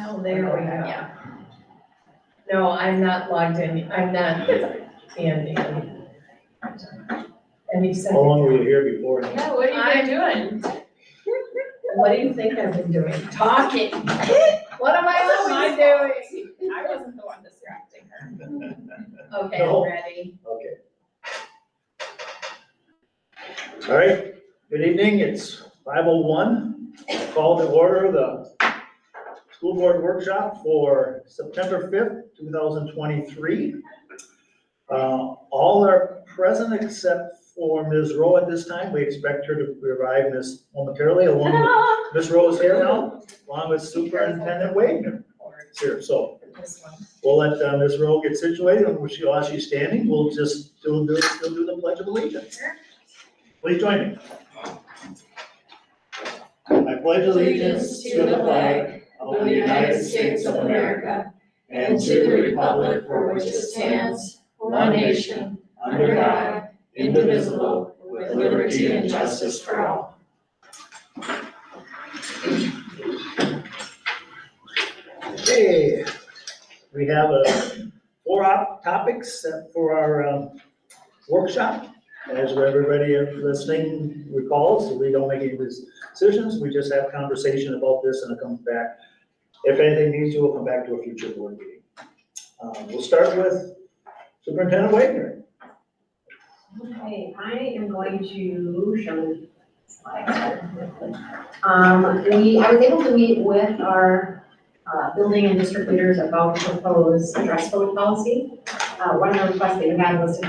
Oh, there we go. Yeah. No, I'm not logged in. I'm not in. And he said, How long were you here before? yeah, what are you doing? What do you think I've been doing? Talking. What am I always doing? I wasn't the one distracting her. Okay, No. I'm ready. Okay. All right, good evening, it's 5:01. Call to order the school board workshop for September 5th, 2023. All are present except for Ms. Rowe at this time. We expect her to arrive momentarily. Ms. Rowe is here now, along with Superintendent Wagner. Here, so This one. we'll let Ms. Rowe get situated, and while she's standing, we'll just still do the Pledge of Allegiance. Please join me. I pledge allegiance to the flag of the United States of America and to the republic for which it stands, one nation, under God, indivisible, with liberty and justice for all. Okay, we have four topics for our workshop. As everybody listening recalls, we don't make any decisions, we just have conversation about this and it comes back. If anything needs to, we'll come back to a future board meeting. We'll start with Superintendent Wagner. Okay, I am going to show you slides. I was able to meet with our building and district leaders about the proposed dress code policy. One of the requests that you had was to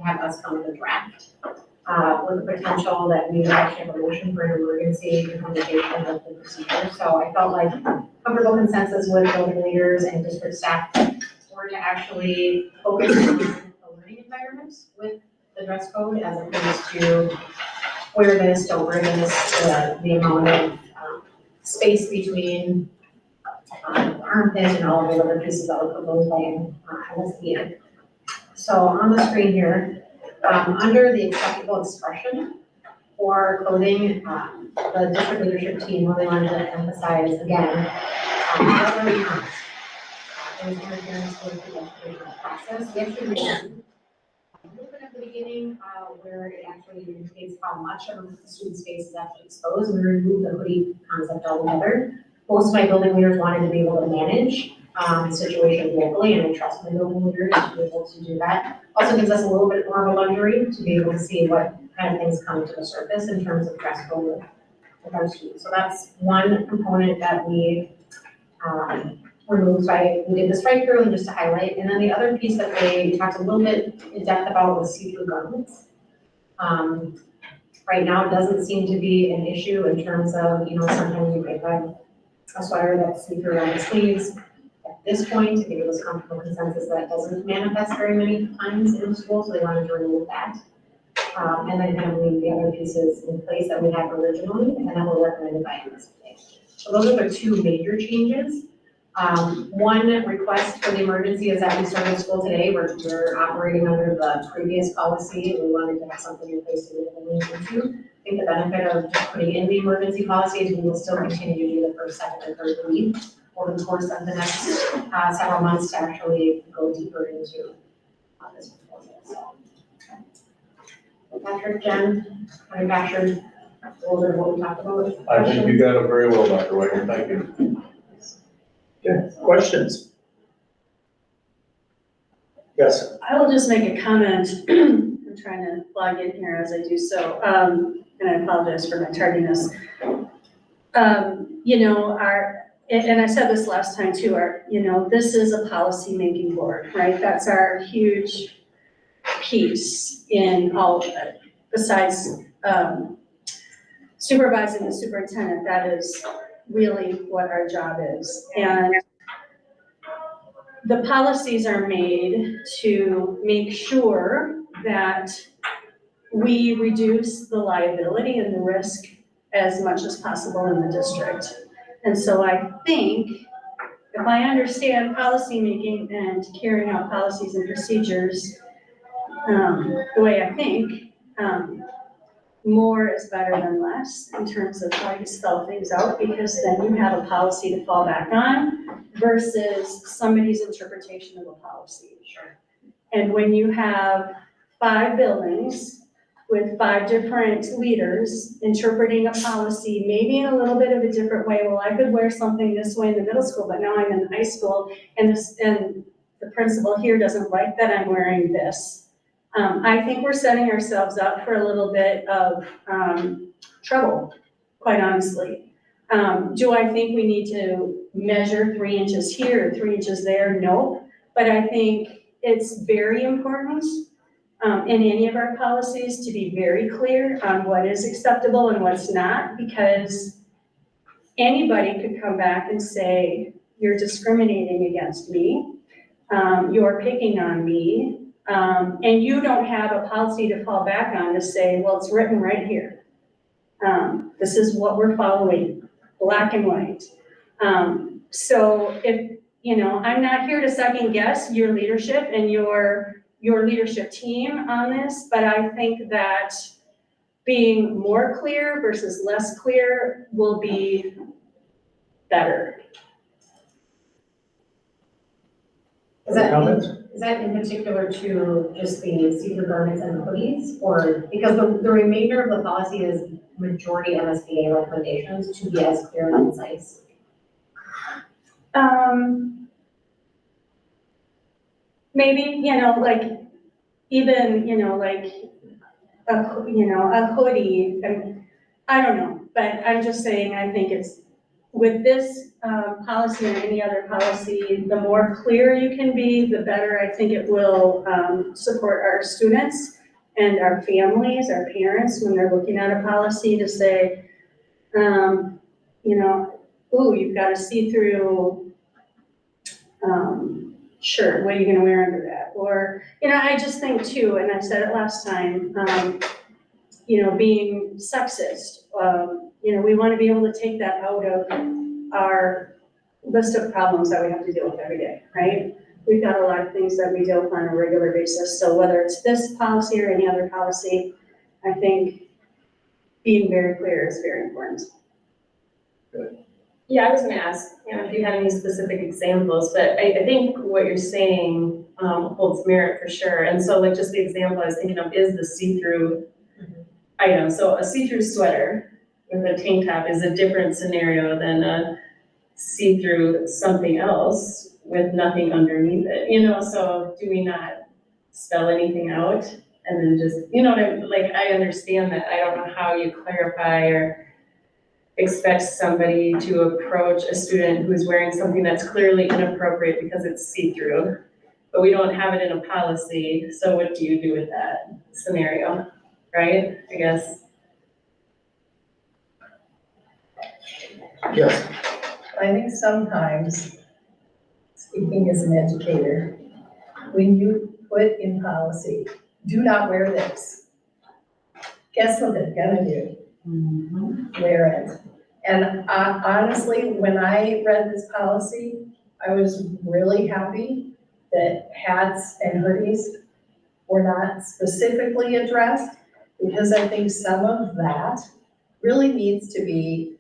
have us come with a draft, with the potential that we would actually have a motion for an emergency implementation of the procedure. So I felt like comfortable consensus with building leaders and district staff were to actually focus on the learning environment with the dress code as opposed to wear this, don't wear this, the amount of space between armpit and all of the other pieces that were proposed by MSBA. So on the screen here, under the acceptable expression for clothing, the district leadership team really wanted to emphasize again, whether or not there's interference with the educational process. We actually removed a little bit at the beginning where it actually indicates how much of the student space is actually exposed. We removed the hoodie concept altogether. Most of my building leaders wanted to be able to manage the situation locally, and I trust my building leaders to be able to do that. Also gives us a little bit more of a luxury to be able to see what kind of things come to the surface in terms of dress code with our students. So that's one component that we removed. So we did the strike through and just to highlight. And then the other piece that they talked a little bit in depth about was see-through garments. Right now, it doesn't seem to be an issue in terms of, sometimes you might have a sweater that's see-through around the sleeves. At this point, I think it was comfortable consensus that doesn't manifest very many times in the school, so they wanted to remove that. And then kind of leave the other pieces in place that we had originally and that were recommended by MSBA. So those are the two major changes. One request for the emergency is that we started school today. We're operating under the previous policy. We wanted to have something in place to be able to lean into. I think the benefit of just putting in the emergency policy is we will still continue to do the first, second, and third week over the course of the next several months to actually go deeper into this proposal. So, Patrick, Jen, manufactured, a little bit of what we talked about. I think you got it very well, Dr. Wagner, thank you. Okay, questions? Yes. I will just make a comment. I'm trying to log in here as I do so, and I apologize for my tardiness. And I said this last time too, this is a policy-making board, right? That's our huge piece in all of it. Besides supervising the superintendent, that is really what our job is. And the policies are made to make sure that we reduce the liability and the risk as much as possible in the district. And so I think if I understand policymaking and carrying out policies and procedures the way I think, more is better than less in terms of how you spell things out, because then you have a policy to fall back on versus somebody's interpretation of a policy. Sure. And when you have 5 buildings with 5 different leaders interpreting a policy, maybe in a little bit of a different way, well, I could wear something this way in the middle school, but now I'm in high school, and the principal here doesn't like that I'm wearing this. I think we're setting ourselves up for a little bit of trouble, quite honestly. Do I think we need to measure 3 inches here, 3 inches there? No, but I think it's very important in any of our policies to be very clear on what is acceptable and what's not, because anybody could come back and say, you're discriminating against me, you're picking on me, and you don't have a policy to fall back on to say, well, it's written right here. This is what we're following, black and white. So if, I'm not here to second guess your leadership and your leadership team on this, but I think that being more clear versus less clear will be better. Other comments? Is that in particular to just the see-through garments and the hoodies, or because the remainder of the policy is majority MSBA recommendations to be as clear and concise? Maybe, like, even, like, a hoodie, and I don't know, but I'm just saying, I think it's, with this policy or any other policy, the more clear you can be, the better I think it will support our students and our families, our parents, when they're looking at a policy to say, ooh, you've got a see-through shirt, what are you gonna wear under that? Or, I just think too, and I said it last time, being sexist, we wanna be able to take that out of our list of problems that we have to deal with every day, right? We've got a lot of things that we deal with on a regular basis, so whether it's this policy or any other policy, I think being very clear is very important. Yeah, I was gonna ask, if you had any specific examples, but I think what you're saying holds merit for sure. And so like just the example I was thinking of is the see-through item. So a see-through sweater with a tank top is a different scenario than a see-through something else with nothing underneath it, so do we not spell anything out and then just, I understand that. I don't know how you clarify or expect somebody to approach a student who's wearing something that's clearly inappropriate because it's see-through, but we don't have it in a policy, so what do you do with that scenario, right? I guess. Yes. I think sometimes, speaking as an educator, when you put in policy, do not wear this, guess what they're gonna do? Wear it. And honestly, when I read this policy, I was really happy that hats and hoodies were not specifically addressed, because I think some of that really needs to be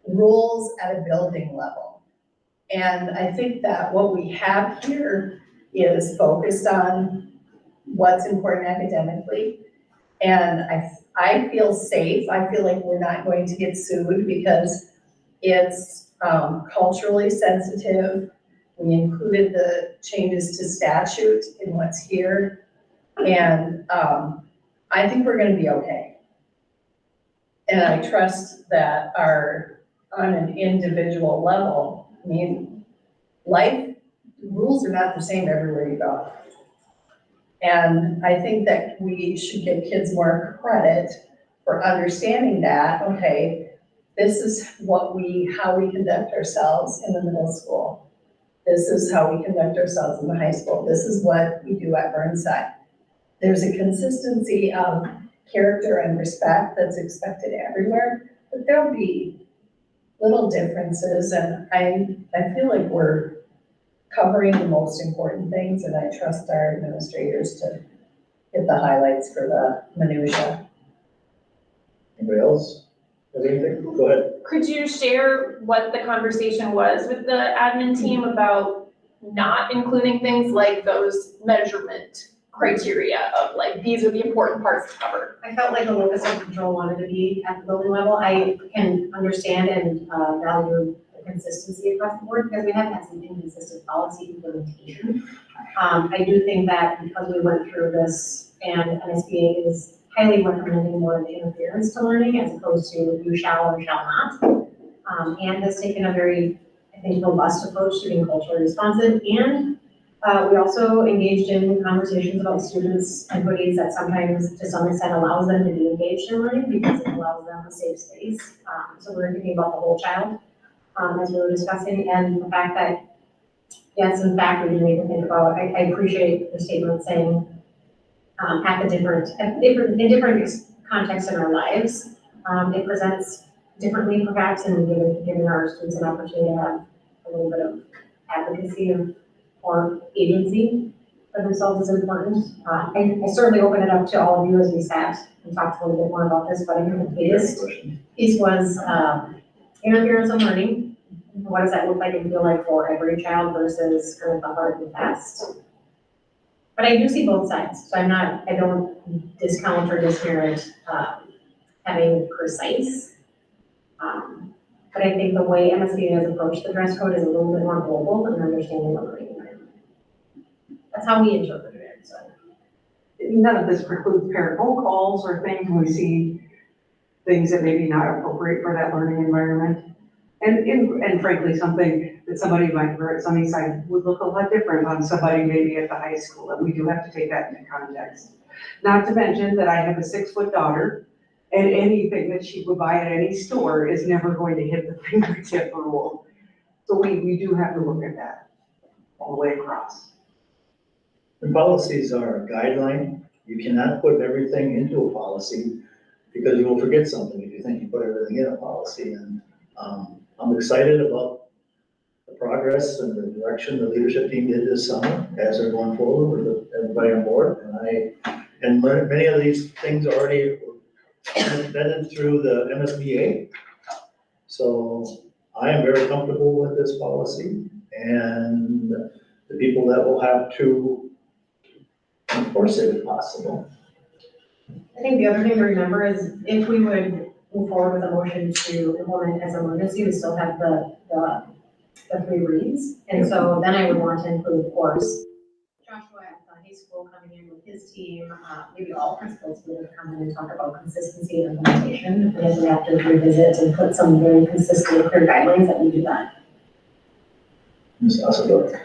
rules at a building level. And I think that what we have here is focused on what's important academically. And I feel safe. I feel like we're not going to get sued because it's culturally sensitive. We included the changes to statute in what's here. And I think we're gonna be okay. And I trust that on an individual level, life rules are not the same everywhere you go. And I think that we should give kids more credit for understanding that, okay, this is how we conduct ourselves in the middle school. This is how we conduct ourselves in the high school. This is what we do at Burnside. There's a consistency of character and respect that's expected everywhere, but there'll be little differences, and I feel like we're covering the most important things, and I trust our administrators to get the highlights for the minutia. Anybody else have anything? Go ahead. Could you share what the conversation was with the admin team about not including things like those measurement criteria of like, these are the important parts to cover? I felt like the locus of control wanted to be at the building level. I can understand and value the consistency across the board because we have had some inconsistent policy implementation. I do think that because we went through this and MSBA is highly recommending more of the interference to learning as opposed to you shall or shall not. And has taken a very, I think, robust approach to being culturally responsive. And we also engaged in conversations about students' equities that sometimes, to some extent, allows them to be engaged in learning because it allows them a safe space. So we're thinking about the whole child as we were discussing, and the fact that, yes, in fact, we do need to think about, I appreciate the statement saying in different contexts in our lives, it presents differently perhaps, and giving our students an opportunity to have a little bit of advocacy or agency for themselves is important. I certainly open it up to all of you as we sat and talked a little bit more about this, but I think the biggest piece was interference in learning. What does that look like and feel like for every child versus kind of the hard and fast? But I do see both sides, so I don't discount or disparage having precise. But I think the way MSBA has approached the dress code is a little bit more global and understanding the learning environment. That's how we interpret it, so. None of this precludes parent phone calls or things when we see things that may be not appropriate for that learning environment. And frankly, something that somebody might wear at Sunnyside would look a lot different on somebody maybe at the high school, and we do have to take that into context. Not to mention that I have a 6-foot daughter, and anything that she would buy at any store is never going to hit the fingertip rule. So we do have to look at that all the way across. The policies are a guideline. You cannot put everything into a policy because you will forget something if you think you put everything in a policy. And I'm excited about the progress and the direction the leadership team did this summer as they're going forward with everybody on board. And many of these things already vetted through the MSBA. So I am very comfortable with this policy and the people that will have to enforce it if possible. I think the other thing to remember is if we would move forward with a motion to implement as an emergency, we still have the 3 reads. And so then I would want to include, of course, Joshua at the high school coming in with his team, maybe all principals would come in and talk about consistency and implementation. And we have to revisit and put some very consistent, clear guidelines that we do that. Ms. Osborne.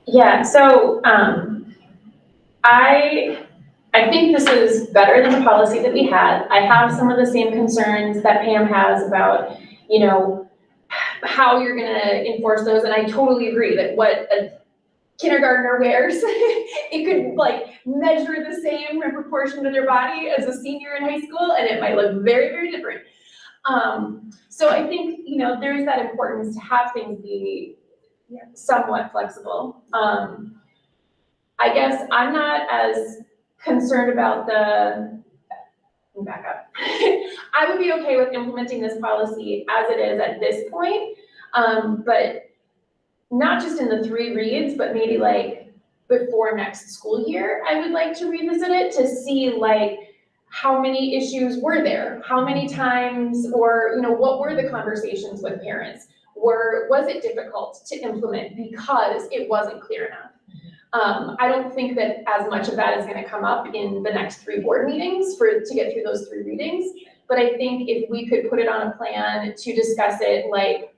Yeah, so I think this is better than the policy that we had. I have some of the same concerns that Pam has about, you know, how you're gonna enforce those, and I totally agree that what a kindergartner wears, it could like measure the same in proportion to their body as a senior in high school, and it might look very, very different. So I think, you know, there's that importance to have things be somewhat flexible. I guess I'm not as concerned about back up. I would be okay with implementing this policy as it is at this point, but not just in the 3 reads, but maybe like before next school year, I would like to revisit it to see like how many issues were there, how many times, or, you know, what were the conversations with parents? Was it difficult to implement because it wasn't clear enough? I don't think that as much of that is gonna come up in the next 3 board meetings to get through those 3 readings. But I think if we could put it on a plan to discuss it like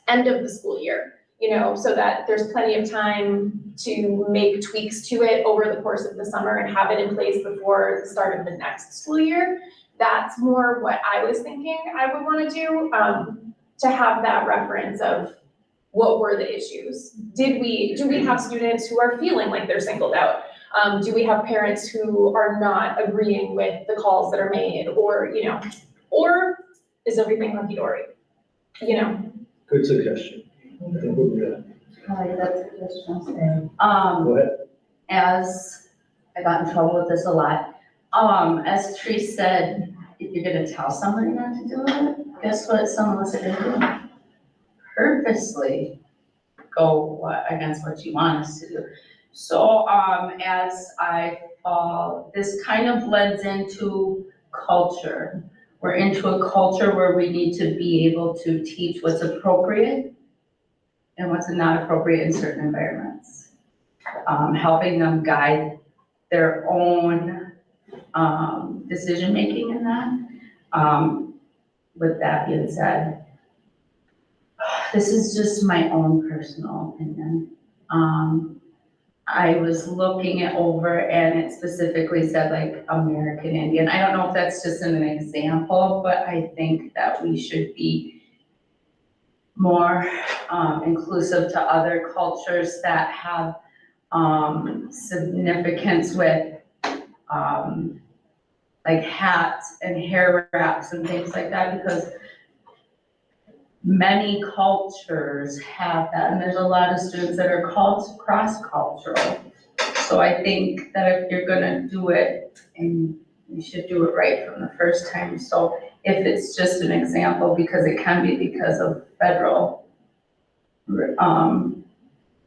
end of the school year, you know, so that there's plenty of time to make tweaks to it over the course of the summer and have it in place before the start of the next school year. That's more what I was thinking I would wanna do, to have that reference of what were the issues? Do we have students who are feeling like they're singled out? Do we have parents who are not agreeing with the calls that are made, or, you know, or is everything hunky-dory? You know? Good suggestion. I think we'll do that. Hi, that's a question. Go ahead. As I got in trouble with this a lot, as Therese said, if you're gonna tell somebody not to do it, guess what some of us are gonna do? Purposely go against what you want us to do. So, as I fall, this kind of blends into culture. We're into a culture where we need to be able to teach what's appropriate and what's not appropriate in certain environments. Helping them guide their own decision-making in that. With that being said, this is just my own personal opinion. I was looking it over and it specifically said like American Indian. I don't know if that's just an example, but I think that we should be more inclusive to other cultures that have significance with like hats and hair wraps and things like that, because many cultures have that, and there's a lot of students that are called cross-cultural. So I think that if you're gonna do it, and you should do it right from the first time. So if it's just an example, because it can be because of federal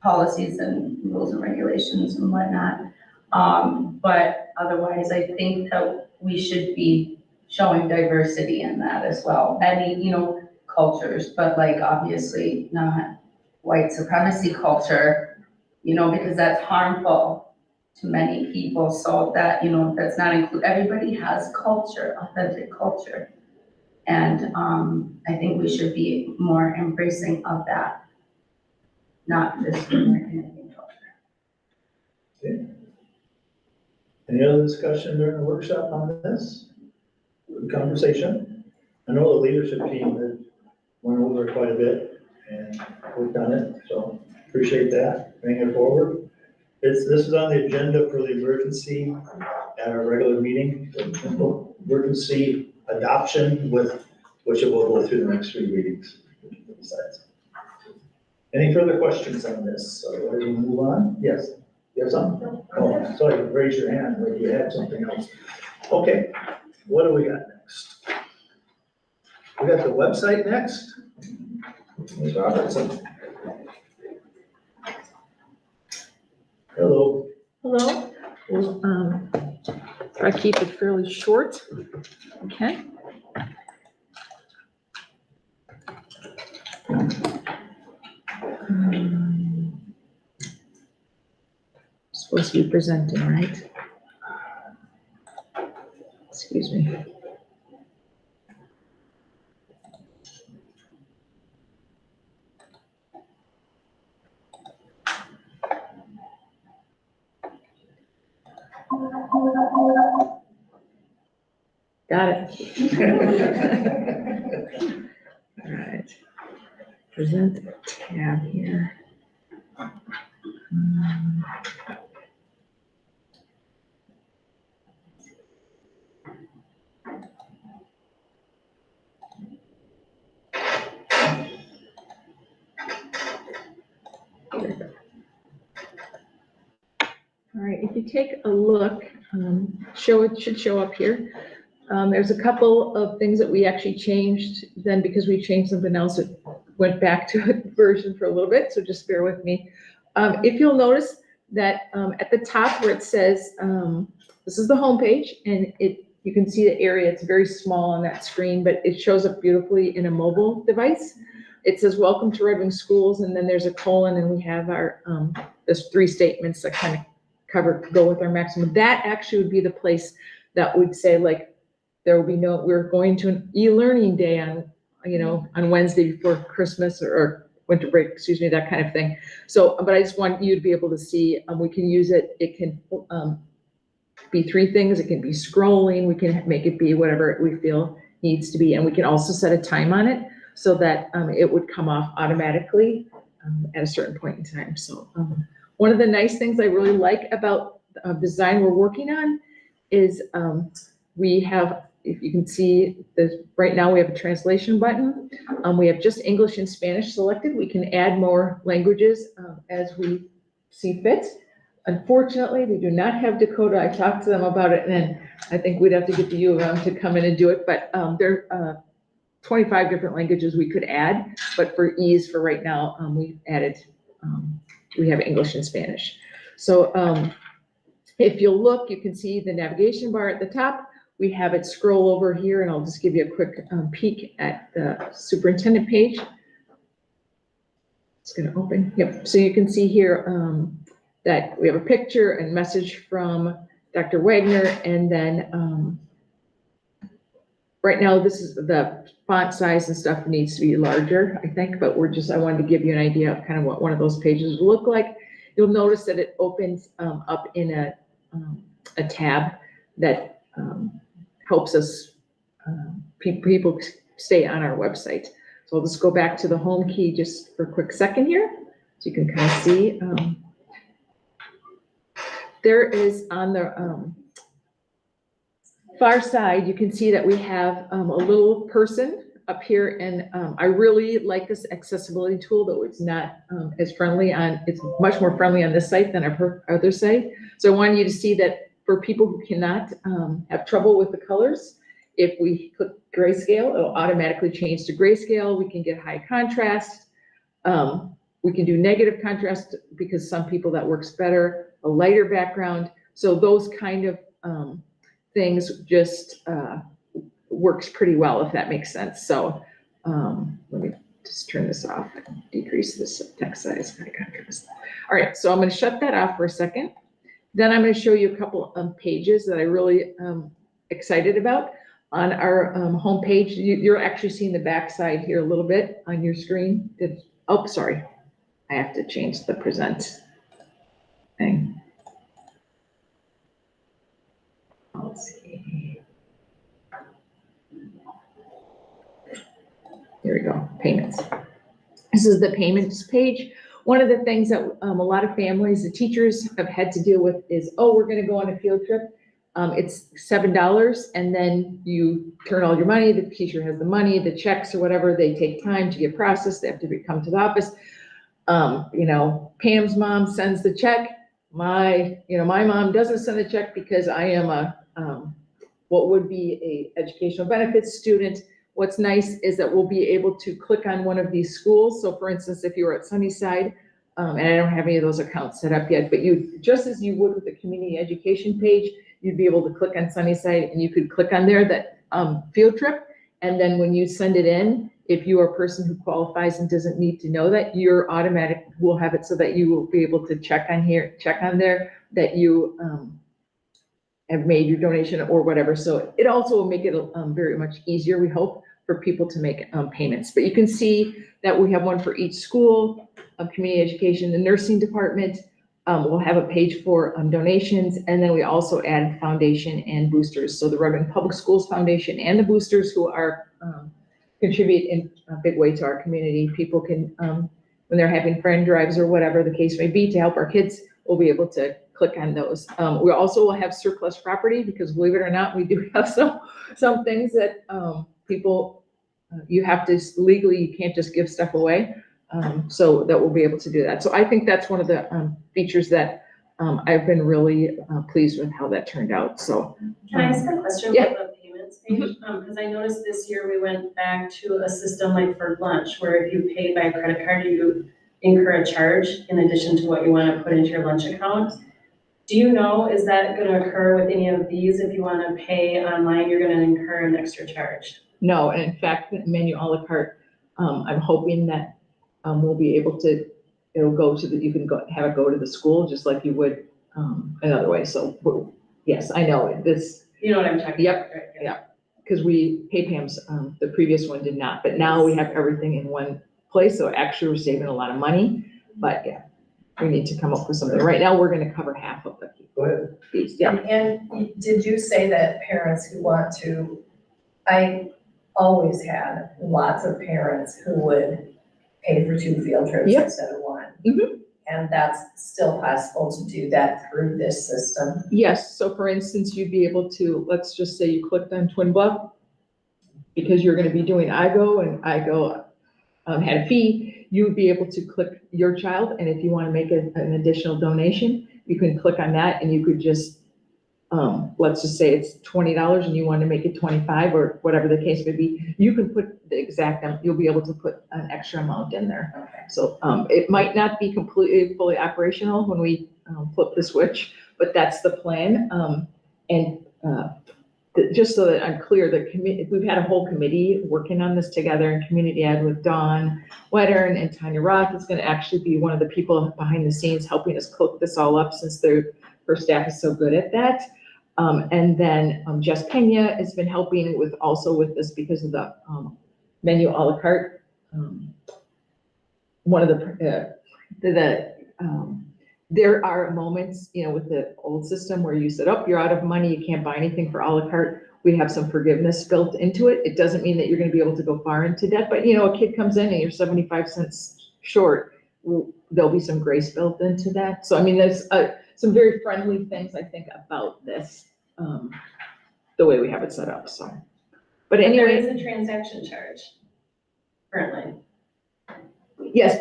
policies and rules and regulations and whatnot. But otherwise, I think that we should be showing diversity in that as well. Many, cultures, but like obviously not white supremacy culture, because that's harmful to many people. So that, that's not include, everybody has culture, authentic culture. And I think we should be more embracing of that, not just American Indian culture. Okay. Any other discussion during the workshop on this? Good conversation. I know the leadership team had went over it quite a bit and worked on it, so appreciate that, bringing it forward. This is on the agenda for the emergency at our regular meeting, the emergency adoption with which it will go through the next 3 readings. Any further questions on this? Otherwise we'll move on. Yes, you have something? Oh, sorry, raise your hand like you had something else. Okay, what do we got next? We got the website next. Ms. Robertson. Hello. Hello, we'll try to keep it fairly short, okay? Supposed to be presenting, right? Excuse me. Got it. All right. Present tab here. All right, if you take a look, it should show up here. There's a couple of things that we actually changed then because we changed something else. It went back to a version for a little bit, so just bear with me. If you'll notice that at the top where it says, this is the home page, and you can see the area, it's very small on that screen, but it shows up beautifully in a mobile device. It says, welcome to Red Wing Schools, and then there's a colon, and we have our, there's 3 statements that kind of go with our maximum. That actually would be the place that would say, like, there will be we're going to an e-learning day on Wednesday before Christmas or winter break, excuse me, that kind of thing. So, but I just want you to be able to see, we can use it. It can be 3 things. It can be scrolling. We can make it be whatever we feel needs to be. And we can also set a time on it so that it would come off automatically at a certain point in time. So one of the nice things I really like about the design we're working on is we have, if you can see this, right now we have a translation button. We have just English and Spanish selected. We can add more languages as we see fit. unfortunately, we do not have Dakota. I talked to them about it, and then I think we'd have to get the U of M to come in and do it, but there are 25 different languages we could add, but for ease for right now, we added, we have English and Spanish. So if you'll look, you can see the navigation bar at the top. We have it scroll over here, and I'll just give you a quick peek at the superintendent page. It's gonna open, yep. So you can see here that we have a picture and message from Dr. Wagner, and then right now, this is the font size and stuff needs to be larger, I think, but I wanted to give you an idea of kind of what one of those pages will look like. You'll notice that it opens up in a tab that helps us, people stay on our website. So I'll just go back to the home key just for a quick second here, so you can kind of see. There is on the far side, you can see that we have a little person up here, and I really like this accessibility tool, though it's not as friendly it's much more friendly on this site than our other site. So I wanted you to see that for people who cannot have trouble with the colors, if we click grayscale, it'll automatically change to grayscale. We can get high contrast. We can do negative contrast because some people that works better, a lighter background. So those kind of things just works pretty well, if that makes sense. So let me just turn this off and decrease this text size, high contrast. All right, so I'm going to shut that off for a second. Then I'm going to show you a couple of pages that I really excited about. On our home page, you're actually seeing the back side here a little bit on your screen. Oh, sorry. I have to change the present thing. Let's see. Here we go, payments. This is the payments page. One of the things that a lot of families, the teachers have had to deal with is, oh, we're gonna go on a field trip. It's $7, and then you turn all your money, the teacher has the money, the checks or whatever, they take time to get processed, they have to come to the office. Pam's mom sends the check. My mom doesn't send the check because I am what would be a educational benefits student. What's nice is that we'll be able to click on one of these schools. So for instance, if you were at Sunnyside, and I don't have any of those accounts set up yet, but just as you would with the community education page, you'd be able to click on Sunnyside and you could click on there that field trip. And then when you send it in, if you are a person who qualifies and doesn't need to know that, your automatic will have it so that you will be able to check on there that you have made your donation or whatever. So it also will make it very much easier, we hope, for people to make payments. But you can see that we have one for each school, community education, the nursing department. We'll have a page for donations, and then we also add foundation and boosters. So the Rugden Public Schools Foundation and the boosters who are contribute in a big way to our community. People can, when they're having friend drives or whatever the case may be to help our kids, we'll be able to click on those. We also will have surplus property because, believe it or not, we do have some things that people, you have to legally, you can't just give stuff away. So that we'll be able to do that. So I think that's one of the features that I've been really pleased with how that turned out. So Can I ask a question Yeah. about the payments page? Because I noticed this year we went back to a system like for lunch, where if you pay by credit card, you incur a charge in addition to what you want to put into your lunch account. Do you know, is that going to occur with any of these? If you want to pay online, you're going to incur an extra charge? no, and in fact, the menu a la carte, I'm hoping that we'll be able to, it'll go to you can have it go to the school just like you would another way. So yes, I know this. You know what I'm talking about? Yep, right? yeah. Because PayPam's, the previous one did not, but now we have everything in one place. So actually we're saving a lot of money, but yeah, we need to come up with something. Right now, we're going to cover half of the Go ahead. fees. Yeah. And did you say that parents who want to, I always had lots of parents who would pay for 2 field trips Yep. instead of 1. Mhm. And that's still possible to do that through this system? Yes, so for instance, you'd be able to, let's just say you clicked on Twin Bluff because you're going to be doing IGO and IGO had a fee, you would be able to click your child, and if you want to make an additional donation, you can click on that and you could just, let's just say it's $20 and you want to make it 25 or whatever the case may be, you can put the exact, you'll be able to put an extra amount in there. Okay. So, it might not be completely, fully operational when we, flip the switch, but that's the plan. Just so that I'm clear, we've had a whole committee working on this together in community ed with Dawn Wettern and Tanya Roth is gonna actually be one of the people behind the scenes helping us cook this all up since her staff is so good at that. And then Jess Pena has been helping with this because of the menu à la carte. One of there are moments, with the old system where you said, oh, you're out of money, you can't buy anything for à la carte. We have some forgiveness built into it. It doesn't mean that you're gonna be able to go far into debt, but a kid comes in and you're 75 cents short, there'll be some grace built into that. So, there's some very friendly things, I think, about this, the way we have it set up, so. But There anyway, is a transaction charge currently. yes,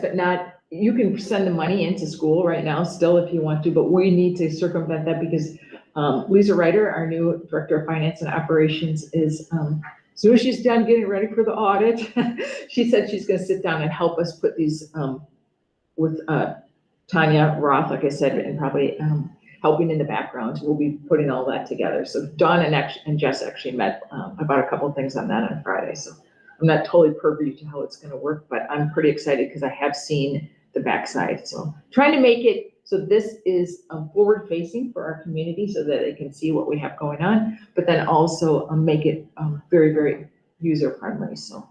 but not, you can send the money into school right now still if you want to, but we need to circumvent that because Lisa Ryder, our new Director of Finance and Operations, is, as soon as she's done getting ready for the audit, she said she's gonna sit down and help us put these, with Tanya Roth, like I said, and probably helping in the background. We'll be putting all that together. So Dawn and Jess actually met about a couple of things on that on Friday. So I'm not totally privy to how it's gonna work, but I'm pretty excited because I have seen the backside. So trying to make it so this is forward facing for our community so that they can see what we have going on, but then also make it very, very user friendly. So,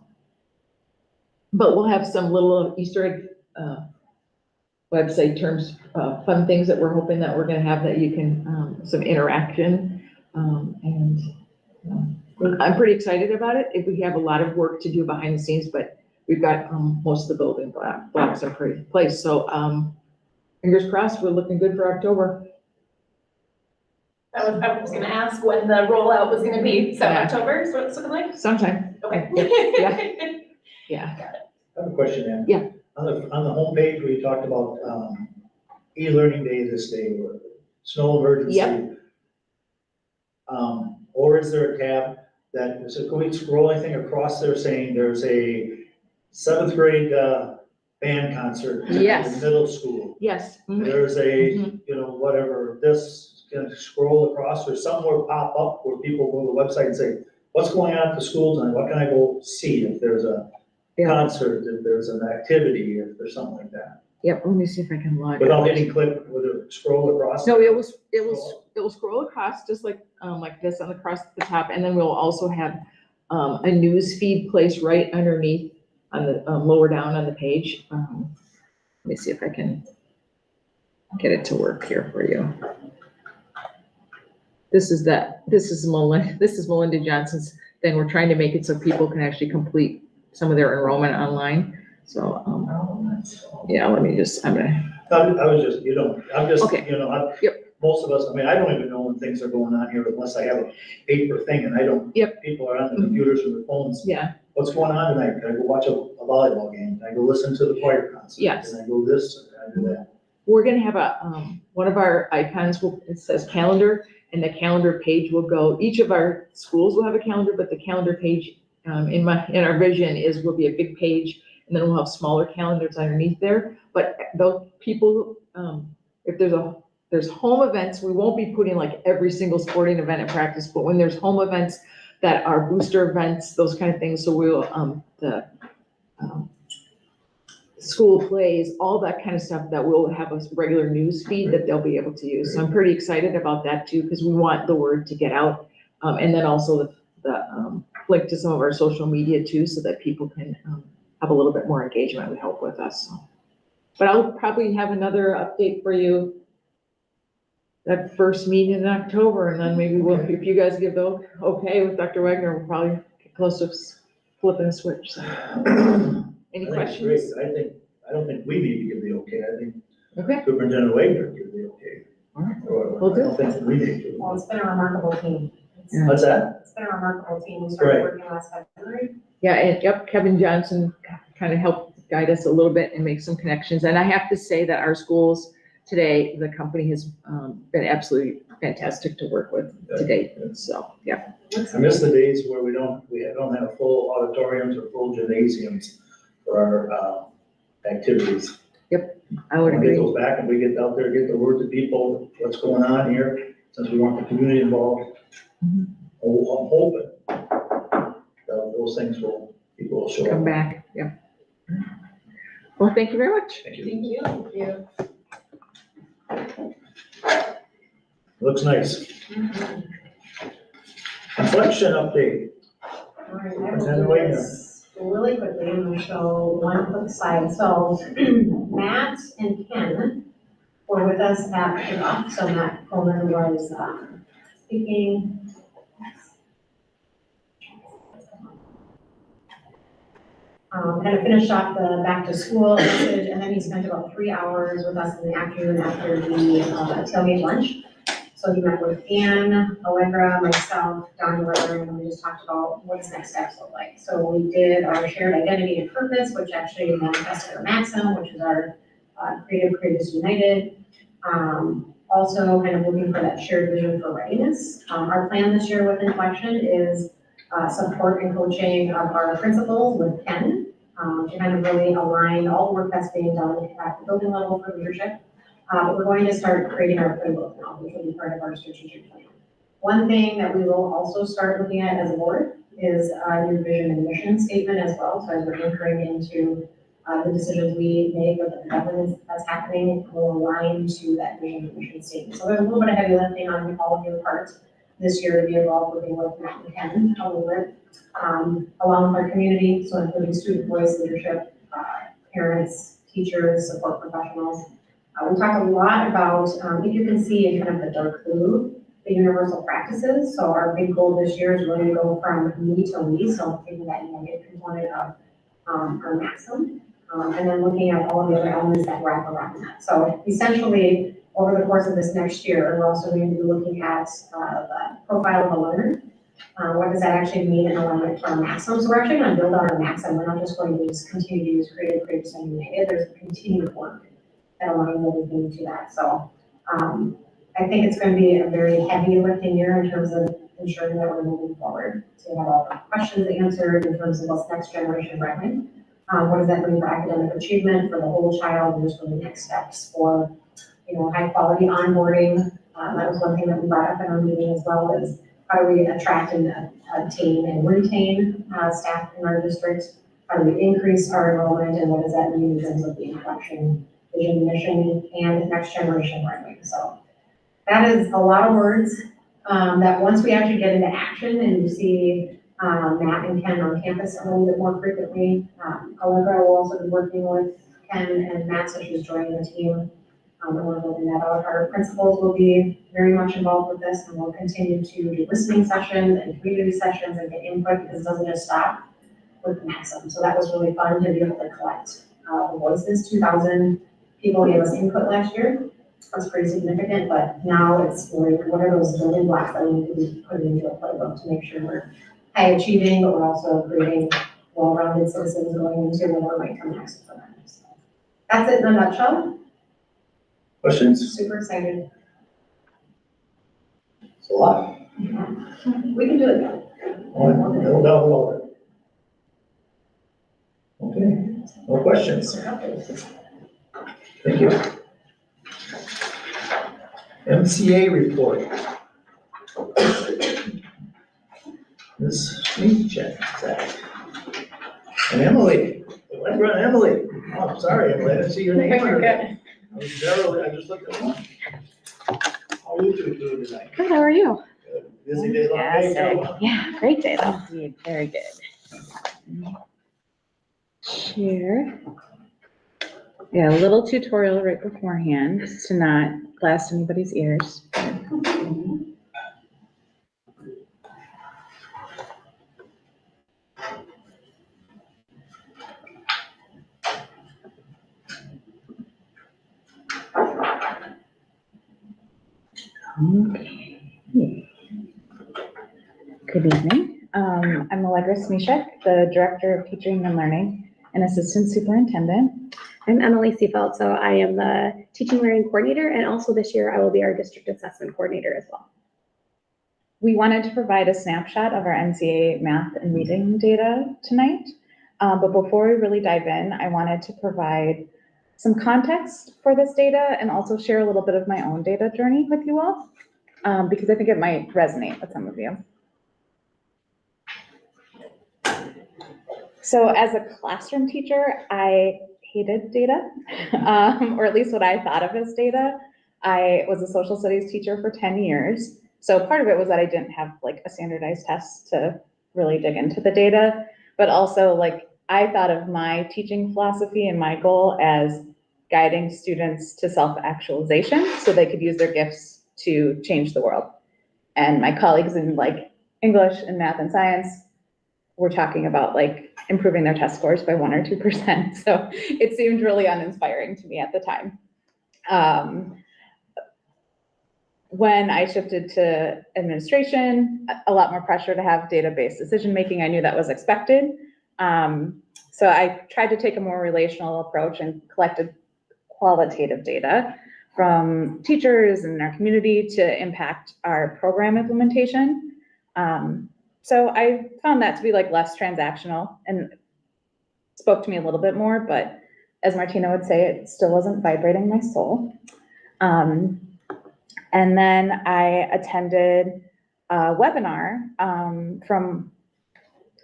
but we'll have some little Easter egg website terms, fun things that we're hoping that we're gonna have that you can, some interaction. I'm pretty excited about it. If we have a lot of work to do behind the scenes, but we've got most of the building blocks are pretty in place. So fingers crossed, we're looking good for October. I was gonna ask when the rollout was gonna be, so Yeah. October is what it's looking like? Sometime. Okay. Yeah. I have a question, Ann. Yeah. On the homepage where you talked about, e-learning day this day, or snow emergency. Yep. Or is there a tab can we scroll anything across there saying there's a 7th grade, band concert in Yes. the middle school? Yes. There's a, whatever, this, can scroll across or somewhere pop up where people go to the website and say, what's going on at the school tonight? What can I go see if there's a Yeah. concert, if there's an activity, if there's something like that? Yep, let me see if I can log. Without hitting click, would it scroll across? No, it will scroll across just like this across the top, and then we'll also have a news feed placed right underneath on the lower down on the page. Let me see if I can get it to work here for you. This is Melinda Johnson's thing. We're trying to make it so people can actually complete some of their enrollment online. So, yeah, let me just, I was just, I'm just, Okay. Yep. Most of us, I don't even know when things are going on here unless I have a paper thing and I don't. Yep. People are on the computers or the phones. yeah, What's going on tonight? Can I go watch a volleyball game? Can I go listen to the choir concert? Yes. Can I go this? Can I do that? we're gonna have one of our icons, it says calendar, and the calendar page will go, each of our schools will have a calendar, but the calendar page, in our vision will be a big page, and then we'll have smaller calendars underneath there. But those people, if there's home events, we won't be putting like every single sporting event in practice, but when there's home events that are booster events, those kind of things, so we'll, school plays, all that kind of stuff, that will have a regular news feed that they'll be able to use. So I'm pretty excited about that too, because we want the word to get out. And then also the link to some of our social media too, so that people can have a little bit more engagement, we hope, with us. So. But I'll probably have another update for you that first meeting in October, and then maybe if you guys give the okay with Dr. Wagner, we'll probably get close to flipping a switch. So. Any questions? I don't think we need to give the okay. I think Okay. Superintendent Wagner give the okay. All right. Or I don't think we need to. Well, it's been a remarkable team. Yeah. What's that? It's been a remarkable team. We started Right. working last February. Yeah, and Kevin Johnson kind of helped guide us a little bit and make some connections. And I have to say that our schools today, the company has been absolutely fantastic to work with today. So, yeah. I miss the days where we don't have full auditoriums or full gymnasiums for our activities. I would When we get agree. those back and we get out there, get the word to people, what's going on here, since we want the community involved. Mhm. I'm hoping that those things people will show up. Come back, yeah. Well, thank you very much. Thank you. Thank you. Looks nice. Inflection update. All right, I will do this really quickly, I'm gonna show one quick slide. So Matt and Ken were with us at kickoff, so Matt Coleman was speaking. Kind of finished off the back to school message, and then he spent about 3 hours with us in the afternoon after the tailgate lunch. So he met with Ann, Allegra, myself, Don Ruther, and we just talked about what his next steps look like. So we did our shared identity and purpose, which actually manifested our maxim, which is our Creative Creators United. Also kind of looking for that shared vision for readiness. Our plan this year with Inflection is support and coaching of our principals with Ken, to kind of really align all the work that's being done at the building level for leadership. But we're going to start creating our playbook now, which will be part of our strategic plan. One thing that we will also start looking at as a board is your vision and mission statement as well. So as we're anchoring into the decisions we make with the governance that's happening, will align to that vision and mission statement. So there's a little bit of heavy lifting on all of your part this year to be involved working with Matt and Ken a little bit, along with our community, so including student voice leadership, parents, teachers, support professionals. We talked a lot about, if you can see in kind of the dark blue, the universal practices. So our big goal this year is really to go from me to we, so taking that united component of our maxim, and then looking at all of the other elements that wrap around that. So essentially, over the course of this next year, we're also going to be looking at the profile of a learner. What does that actually mean in alignment to our maxim? So we're actually going to build on our maxim. We're not just going to just continue to use Creative Creators and United. There's continued work that aligns everything to that. So I think it's going to be a very heavy lifting year in terms of ensuring that we're moving forward. So we have all the questions answered in terms of what's next generation learning. What does that mean for academic achievement for the whole child, and just for the next steps for, high quality onboarding. That was one thing that we brought up in our meeting as well, is how do we attract and obtain and retain staff in our district? How do we increase our enrollment, and what does that mean in terms of the Inflection vision, mission, and next generation learning? So that is a lot of words that once we actually get into action and you see Matt and Ken on campus a little bit more frequently, Allegra will also be working with Ken and Matt, so she's joining the team. And we're building that out. Our principals will be very much involved with this, and we'll continue to do listening sessions and community sessions and get input, because it doesn't just stop with the maxim. So that was really fun to be able to collect the voices. 2,000 people gave us input last year. That's pretty significant, but now it's like, what are those building blocks that we need to be putting into a playbook to make sure we're high achieving, but we're also creating well-rounded citizens going into whatever might come next for them. So that's it in a nutshell. Questions? Super excited. It's a lot. We can do it though. No doubt about it. Okay, no questions. Thank you. MCA report. Ms. Schmidcheck. And Emily. Allegra and Emily. Oh, I'm sorry, Emily, I didn't see your name. You're good. I just looked at one. How are you two doing tonight? Good, how are you? Good. Busy day, long day, too. Yeah, great day, that's indeed, very good. Share. Yeah, a little tutorial right beforehand, just to not blast anybody's ears. Okay. Good evening. I'm Allegra Smishek, the Director of Teaching and Learning and Assistant Superintendent. I'm Emily Seafeld, so I am the Teaching Learning Coordinator, and also this year I will be our District Assessment Coordinator as well. We wanted to provide a snapshot of our NCEA math and reading data tonight. But before we really dive in, I wanted to provide some context for this data and also share a little bit of my own data journey with you all, because I think it might resonate with some of you. So as a classroom teacher, I hated data, or at least what I thought of as data. I was a social studies teacher for 10 years. So part of it was that I didn't have like a standardized test to really dig into the data, but also like I thought of my teaching philosophy and my goal as guiding students to self-actualization so they could use their gifts to change the world. And my colleagues in like English and math and science were talking about like improving their test scores by 1 or 2%. So it seemed really uninspiring to me at the time. When I shifted to administration, a lot more pressure to have database decision-making. I knew that was expected. So I tried to take a more relational approach and collected qualitative data from teachers and our community to impact our program implementation. So I found that to be like less transactional and spoke to me a little bit more, but as Martina would say, it still wasn't vibrating my soul. And then I attended a webinar from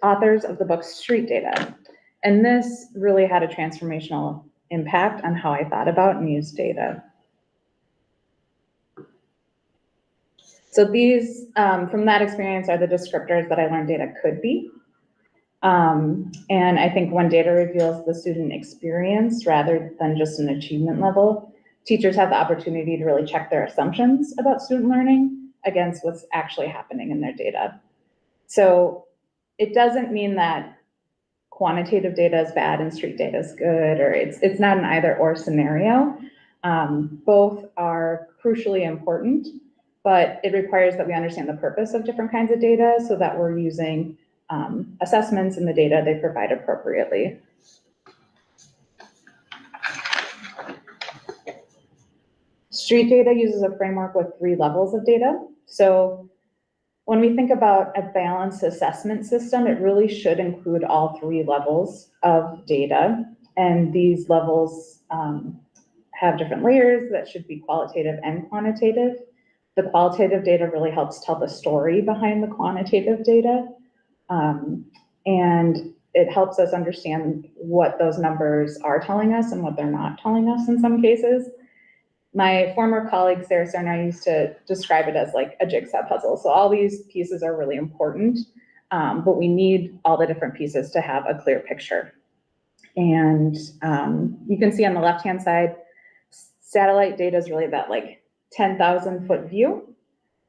authors of the book Street Data. And this really had a transformational impact on how I thought about and used data. So these, from that experience, are the descriptors that I learned data could be. And I think when data reveals the student experience rather than just an achievement level, teachers have the opportunity to really check their assumptions about student learning against what's actually happening in their data. So it doesn't mean that quantitative data is bad and street data is good, or it's not an either or scenario. Both are crucially important, but it requires that we understand the purpose of different kinds of data so that we're using assessments in the data they provide appropriately. Street data uses a framework with 3 levels of data. So when we think about a balanced assessment system, it really should include all 3 levels of data. And these levels have different layers that should be qualitative and quantitative. The qualitative data really helps tell the story behind the quantitative data. And it helps us understand what those numbers are telling us and what they're not telling us in some cases. My former colleague, Sarah Stern, and I used to describe it as like a jigsaw puzzle. So all these pieces are really important, but we need all the different pieces to have a clear picture. And you can see on the left-hand side, satellite data is really that like 10,000 foot view.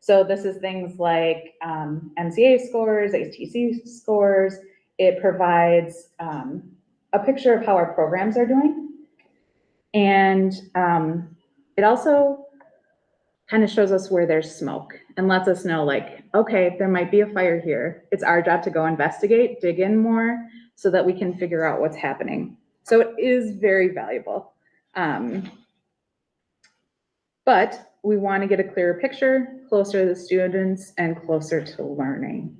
So this is things like MCA scores, HTC scores. It provides a picture of how our programs are doing. And it also kind of shows us where there's smoke and lets us know like, okay, there might be a fire here. It's our job to go investigate, dig in more so that we can figure out what's happening. So it is very valuable. But we want to get a clearer picture, closer to the students and closer to learning.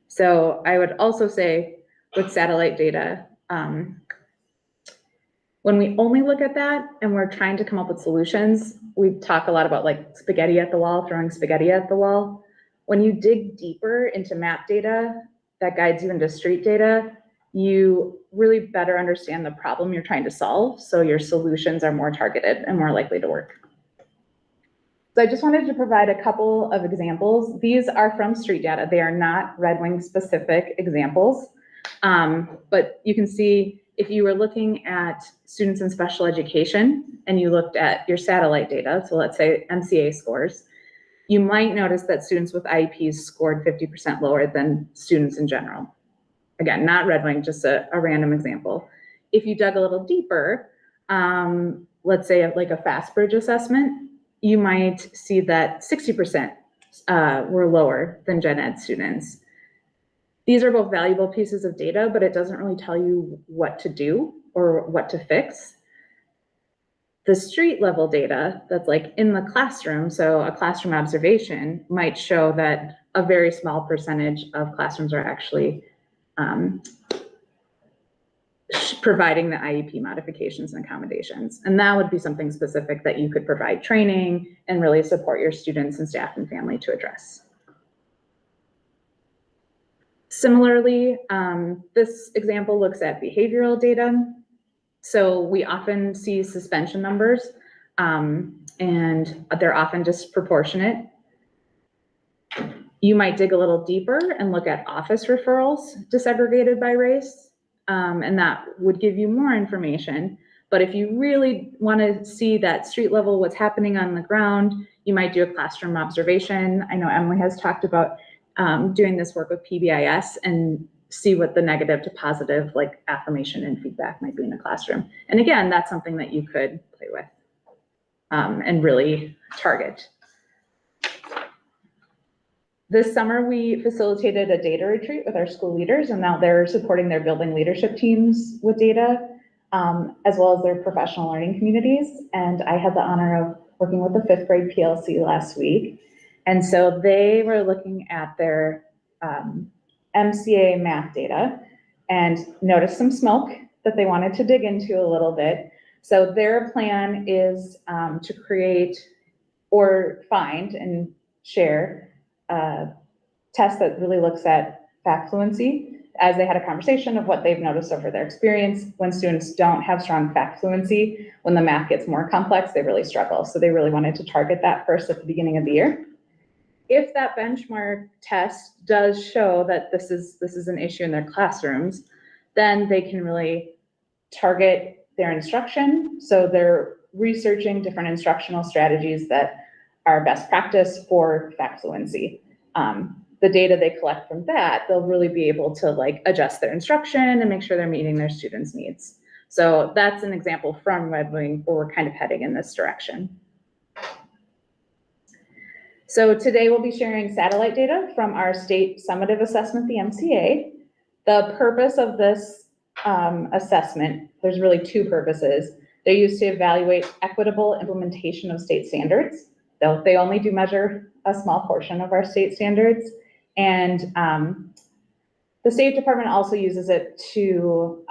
So I would also say with satellite data, when we only look at that and we're trying to come up with solutions, we talk a lot about like spaghetti at the wall, throwing spaghetti at the wall. When you dig deeper into map data that guides you into street data, you really better understand the problem you're trying to solve. So your solutions are more targeted and more likely to work. So I just wanted to provide a couple of examples. These are from street data. They are not Red Wing specific examples, but you can see if you were looking at students in special education and you looked at your satellite data, so let's say MCA scores, you might notice that students with IEPs scored 50% lower than students in general. Again, not Red Wing, just a random example. If you dug a little deeper, let's say like a FastBridge assessment, you might see that 60% were lower than gen ed students. These are both valuable pieces of data, but it doesn't really tell you what to do or what to fix. The street level data that's like in the classroom, so a classroom observation might show that a very small percentage of classrooms are actually providing the IEP modifications and accommodations. And that would be something specific that you could provide training and really support your students and staff and family to address. Similarly, this example looks at behavioral data. So we often see suspension numbers, and they're often disproportionate. You might dig a little deeper and look at office referrals disaggregated by race, and that would give you more information. But if you really want to see that street level, what's happening on the ground, you might do a classroom observation. I know Emily has talked about doing this work with PBIS and see what the negative to positive like affirmation and feedback might be in the classroom. And again, that's something that you could play with and really target. This summer, we facilitated a data retreat with our school leaders, and now they're supporting their building leadership teams with data, as well as their professional learning communities. And I had the honor of working with the 5th grade PLC last week. And so they were looking at their MCA math data and noticed some smoke that they wanted to dig into a little bit. So their plan is to create or find and share a test that really looks at fact fluency, as they had a conversation of what they've noticed over their experience. When students don't have strong fact fluency, when the math gets more complex, they really struggle. So they really wanted to target that first at the beginning of the year. If that benchmark test does show that this is an issue in their classrooms, then they can really target their instruction. So they're researching different instructional strategies that are best practice for fact fluency. The data they collect from that, they'll really be able to like adjust their instruction and make sure they're meeting their students' needs. So that's an example from Red Wing where we're kind of heading in this direction. So today we'll be sharing satellite data from our state summative assessment, the MCA. The purpose of this assessment, there's really two purposes. They're used to evaluate equitable implementation of state standards. They only do measure a small portion of our state standards. And the State Department also uses it to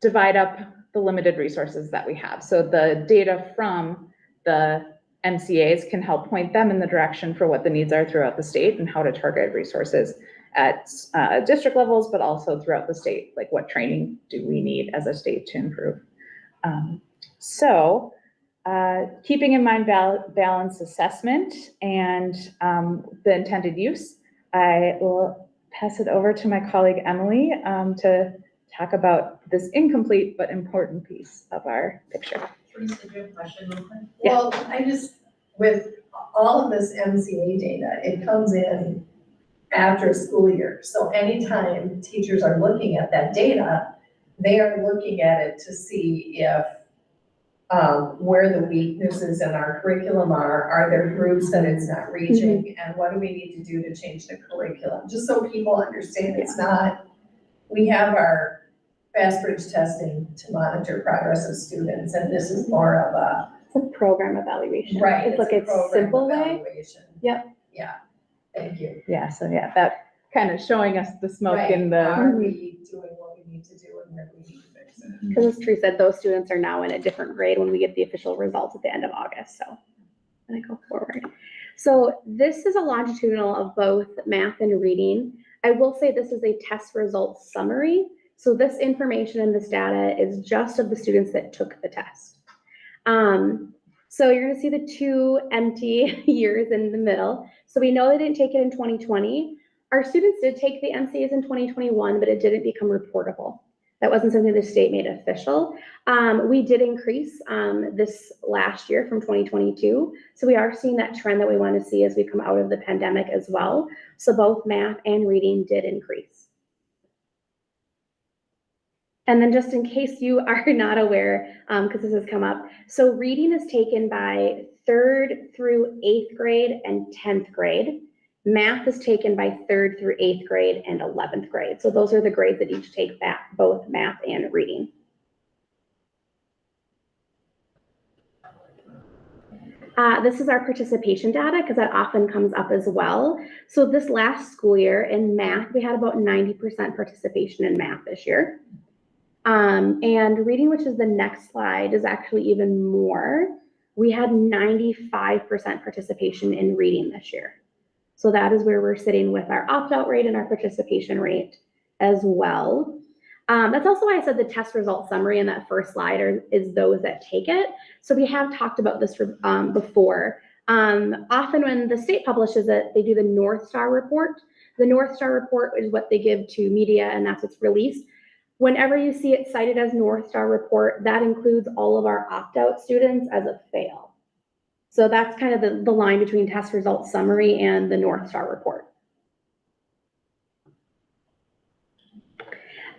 divide up the limited resources that we have. So the data from the MCAs can help point them in the direction for what the needs are throughout the state and how to target resources at district levels, but also throughout the state, like what training do we need as a state to improve. Keeping in mind balanced assessment and the intended use, I will pass it over to my colleague Emily to talk about this incomplete but important piece of our picture. Teresa, do you have a question real quick? Yeah. Well, I just, with all of this MCA data, it comes in after school year. So anytime teachers are looking at that data, they are looking at it to see if where the weaknesses in our curriculum are there groups that it's not reaching, and what do we need to do to change the curriculum? Just so people understand it's not, we have our Fast Bridge testing to monitor progress of students, and this is more of a. It's a program evaluation. Right. It's like a a program simple way. evaluation. Yep. Yeah, thank you. Yeah, so yeah, that kind of showing us the smoke in the. Are we doing what we need to do and where we need to fix it? Because as Teresa said, those students are now in a different grade when we get the official results at the end of August, so I'm gonna go forward. So this is a longitudinal of both math and reading. I will say this is a test results summary. So this information and this data is just of the students that took the test. So you're gonna see the two empty years in the middle. So we know they didn't take it in 2020. Our students did take the MCAs in 2021, but it didn't become reportable. That wasn't something the state made official. We did increase this last year from 2022. So we are seeing that trend that we want to see as we come out of the pandemic as well. So both math and reading did increase. And then just in case you are not aware, because this has come up, so reading is taken by 3rd through 8th grade and 10th grade. Math is taken by 3rd through 8th grade and 11th grade. So those are the grades that each take back both math and reading. This is our participation data because that often comes up as well. So this last school year in math, we had about 90% participation in math this year. And reading, which is the next slide, is actually even more. We had 95% participation in reading this year. So that is where we're sitting with our opt-out rate and our participation rate as well. That's also why I said the test result summary in that first slide is those that take it. So we have talked about this before. Often when the state publishes it, they do the North Star report. The North Star report is what they give to media, and that's what's released. Whenever you see it cited as North Star report, that includes all of our opt-out students as a fail. So that's kind of the line between test result summary and the North Star report.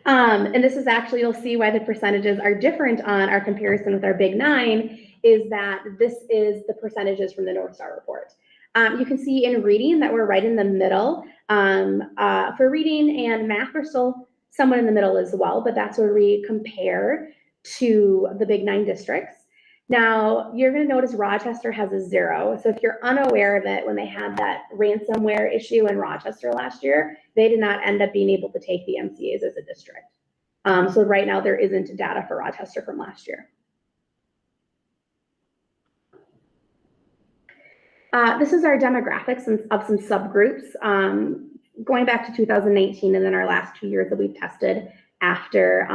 And this is actually, you'll see why the percentages are different on our comparison with our Big 9, is that this is the percentages from the North Star report. You can see in reading that we're right in the middle. For reading and math, we're still somewhat in the middle as well, but that's where we compare to the Big 9 districts. Now, you're going to notice Rochester has a 0. So if you're unaware of it, when they had that ransomware issue in Rochester last year, they did not end up being able to take the MCAs as a district. So right now there isn't data for Rochester from last year. This is our demographics of some subgroups. Going back to 2019 and then our last 2 years that we've tested after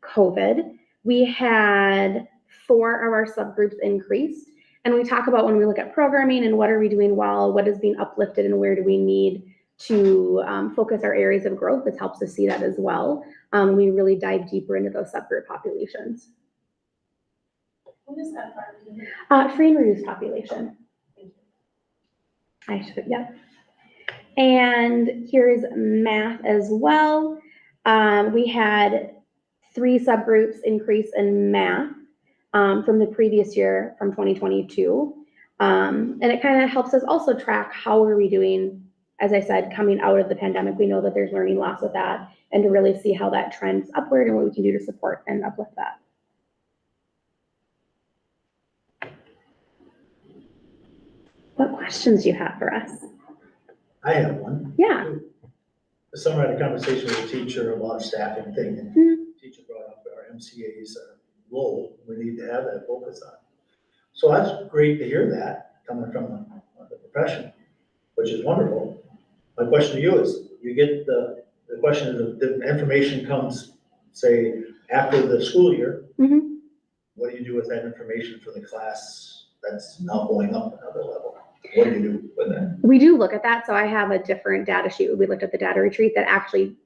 COVID, we had 4 of our subgroups increased. And we talk about when we look at programming and what are we doing well, what is being uplifted and where do we need to focus our areas of growth. This helps us see that as well. We really dive deeper into those subgroup populations. What is that part? Free and reduced population. I should, yeah. And here's math as well. We had 3 subgroups increase in math from the previous year, from 2022. And it kind of helps us also track how are we doing, as I said, coming out of the pandemic. We know that there's learning loss with that, and to really see how that trends upward and what we can do to support and uplift that. What questions do you have for us? I have one. Yeah. This summer I had a conversation with a teacher about a staffing thing, and Mhm. the teacher brought up our MCAs are low. We need to have that focus on. So that's great to hear that coming from the profession, which is wonderful. My question to you is, you get the question is, the information comes, say, after the school year. Mhm. What do you do with that information for the class that's now going up another level? What do you do with that? We do look at that. So I have a different data sheet. We looked at the data retreat that actually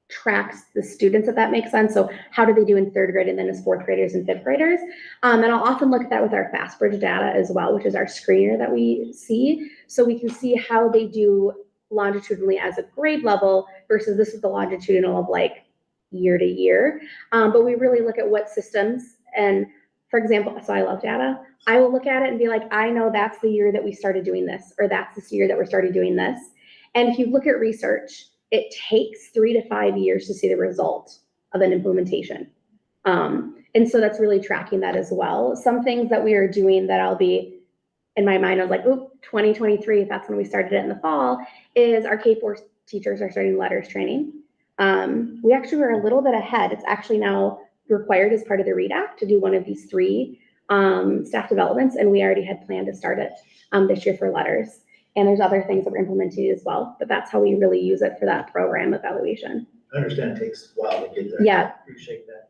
tracks the students, if that makes sense. So how do they do in 3rd grade and then as 4th graders and 5th graders? And I'll often look at that with our FastBridge data as well, which is our screener that we see. So we can see how they do longitudinally as a grade level versus this is the longitudinal of like year to year. But we really look at what systems, and for example, so I love data. I will look at it and be like, I know that's the year that we started doing this, or that's this year that we're started doing this. And if you look at research, it takes 3 to 5 years to see the result of an implementation. And so that's really tracking that as well. Some things that we are doing that I'll be, in my mind, I was like, oh, 2023, if that's when we started it in the fall, is our K-4 teachers are starting letters training. We actually were a little bit ahead. It's actually now required as part of the READ Act to do one of these 3 staff developments, and we already had planned to start it this year for letters. And there's other things that we're implementing as well, but that's how we really use it for that program evaluation. I understand it takes a while to get there. Yeah. I appreciate that.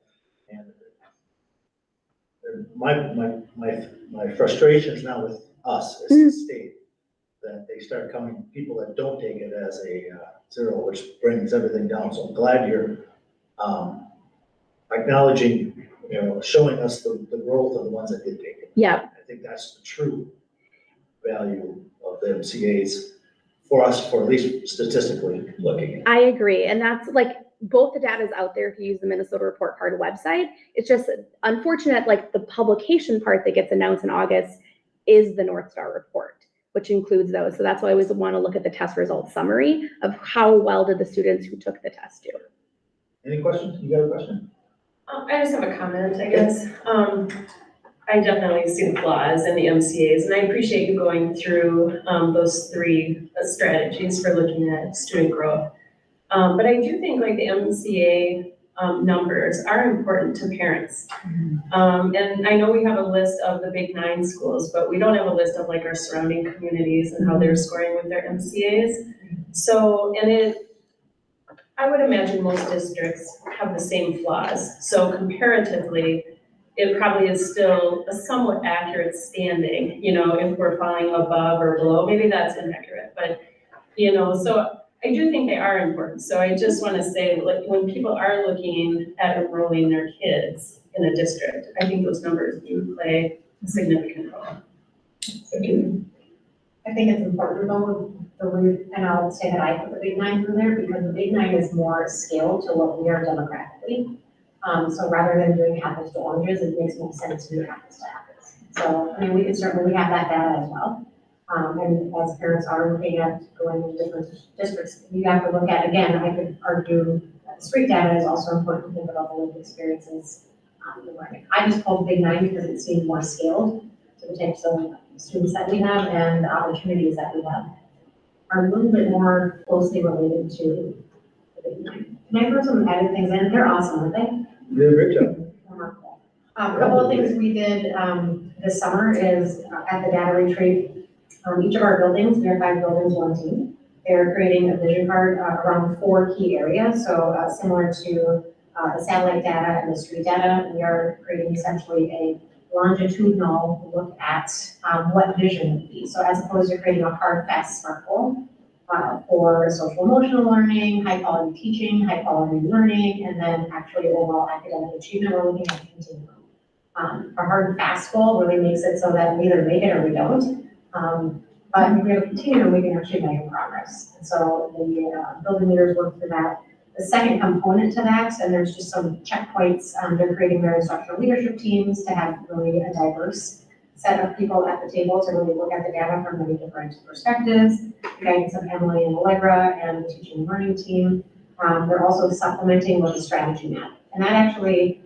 And my frustrations now with us as the state, that they start coming, people that don't take it as a 0, which brings everything down. So I'm glad you're acknowledging, showing us the growth of the ones that did take it. Yeah. I think that's the true value of the MCAs for us, for at least statistically looking at. I agree. And that's like, both the data is out there if you use the Minnesota Report Card website. It's just unfortunate, like the publication part that gets announced in August is the North Star report, which includes those. So that's why I always want to look at the test results summary of how well did the students who took the test do. Any questions? You got a question? I just have a comment, I guess. I definitely see the flaws in the MCAs, and I appreciate you going through those three strategies for looking at student growth. But I do think like the MCA numbers are important to parents. And I know we have a list of the big 9 schools, but we don't have a list of like our surrounding communities and how they're scoring with their MCAs. So, I would imagine most districts have the same flaws. So comparatively, it probably is still a somewhat accurate standing, you know, if we're falling above or below, maybe that's inaccurate, but, you know, so I do think they are important. So I just want to say, like, when people are looking at enrolling their kids in a district, I think those numbers do play a significant role. I think it's important though, and I'll say that I put the big 9 through there because the big 9 is more scaled to what we are demographically. So rather than doing apples to oranges, it makes more sense to do apples to apples. So, I mean, we have that data as well. And as parents are looking at going into different districts, you have to look at, again, I could argue that the street data is also important to think about the lived experiences in learning. I just called big 9 because it seemed more scaled to the types of students that we have and the opportunities that we have are a little bit more closely related to the big 9. Can I throw some added things in? They're awesome, aren't they? You did a great job. Remarkable. A couple of things we did this summer is at the data retreat, each of our buildings, we have 5 buildings, 1 team. They're creating a vision card around 4 key areas. So similar to the satellite data and the street data, we are creating essentially a longitudinal look at what vision would be. So as opposed to creating a hard, fast, SMART goal for social emotional learning, high quality teaching, high quality learning, and then actually overall academic achievement, we're looking at continuum. A hard and fast goal really makes it so that we either make it or we don't. But if we have a continuum, we can actually measure progress. And so the building leaders work through that. The second component to that, and there's just some checkpoints, they're creating their instructional leadership teams to have really a diverse set of people at the table to really look at the data from many different perspectives. The guidance of Emily and Allegra and the teaching and learning team. They're also supplementing with a strategy map. And that actually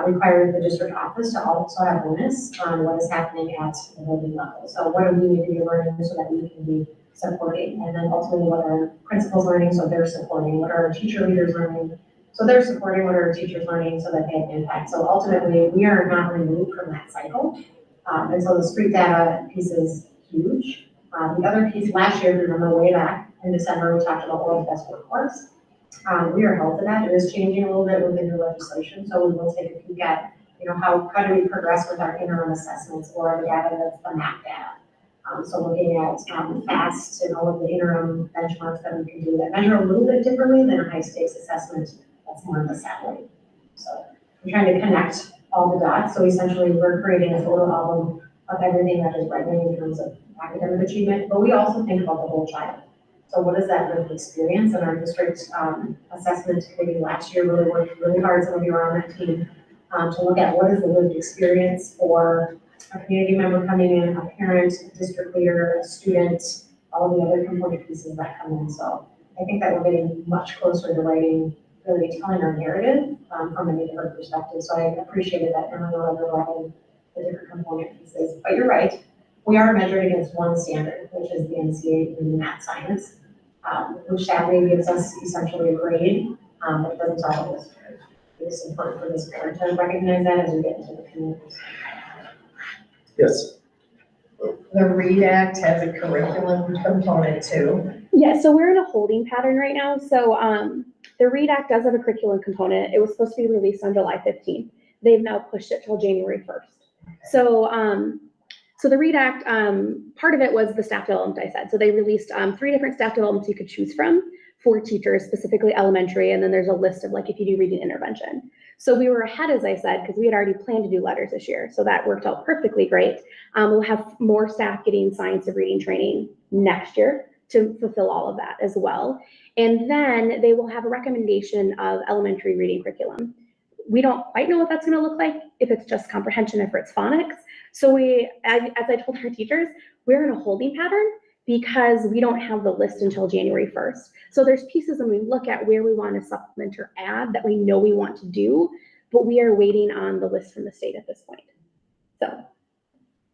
required the district office to also have awareness on what is happening at the building level. So what do we need to be learning so that we can be supporting? And then ultimately what are principals learning so they're supporting? What are our teacher leaders learning? So they're supporting what are our teachers learning so that they have impact. So ultimately we are not removed from that cycle. And so the street data piece is huge. The other piece last year, if you remember way back in December, we talked about world's best workforce. We are held to that. It is changing a little bit with the new legislation. So we will take a peek at, you know, how do we progress with our interim assessments or the data that's the MAP data. So looking at FAST and all of the interim benchmarks that we can do that measure a little bit differently than a high stakes assessment that's more of a satellite. So I'm trying to connect all the dots. So essentially we're creating a photo album of everything that is right in terms of academic achievement, but we also think about the whole child. So what is that lived experience? And our district assessment committee last year really worked really hard, some of you are on that team, to look at what is the lived experience for a community member coming in, a parent, a district leader, a student, all the other component pieces that come in. So I think that we're getting much closer to writing, really telling our narrative from many different perspectives. So I appreciated that Emily level the different component pieces. But you're right, we are measured against one standard, which is the NCAA in math science, which sadly gives us essentially a grade, but it doesn't tell us. It's important for this board to recognize that as we get into the communities. Yes. The READ Act has a curriculum component too. Yeah, so we're in a holding pattern right now. So the READ Act does have a curriculum component. It was supposed to be released on July 15th. They've now pushed it till January 1st. So the READ Act, part of it was the staff development I said. So they released 3 different staff developments you could choose from for teachers, specifically elementary. And then there's a list of like, if you do reading intervention. So we were ahead, as I said, because we had already planned to do letters this year. So that worked out perfectly great. We'll have more staff getting science of reading training next year to fulfill all of that as well. And then they will have a recommendation of elementary reading curriculum. we don't quite know what that's gonna look like, if it's just comprehension, if it's phonics. So we, as I told our teachers, we're in a holding pattern because we don't have the list until January 1st. So there's pieces when we look at where we want to supplement or add that we know we want to do, but we are waiting on the list from the state at this point. So.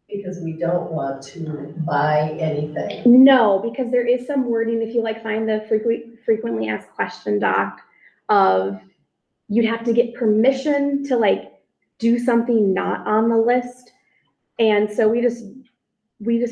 Because we don't want to buy anything. No, because there is some wording, if you like find the frequently asked question doc of, you'd have to get permission to like do something not on the list. And so we just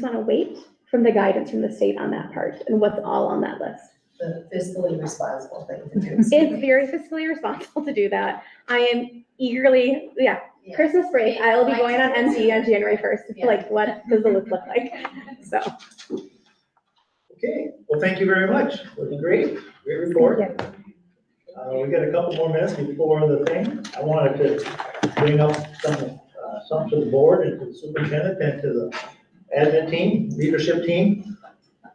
want to wait from the guidance from the state on that part and what's all on that list. The fiscally responsible thing to do. It's very fiscally responsible to do that. I am eagerly, Yeah. Christmas break, I will be going on MT on January 1st. Yeah. Like, what does the list look like? So. Okay, well, thank you very much. It was great report. We got a couple more minutes before the thing. I wanted to bring up some to the board and to the superintendent and to the admin team, leadership team.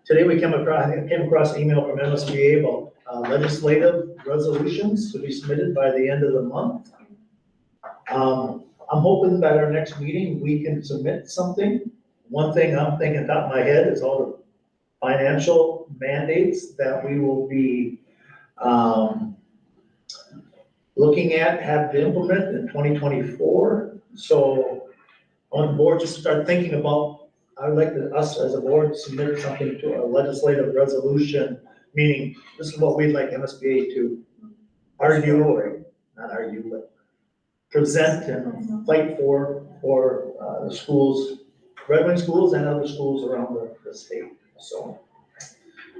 Today we came across an email from MSBA about legislative resolutions to be submitted by the end of the month. I'm hoping that our next meeting, we can submit something. One thing I'm thinking top of my head is all the financial mandates that we will be looking at, have to implement in 2024. So on the board, just start thinking about, I would like us as a board to submit something to a legislative resolution, meaning this is what we'd like MSBA to argue, or not argue, but present and fight for the schools, Red Wing schools and other schools around the state. So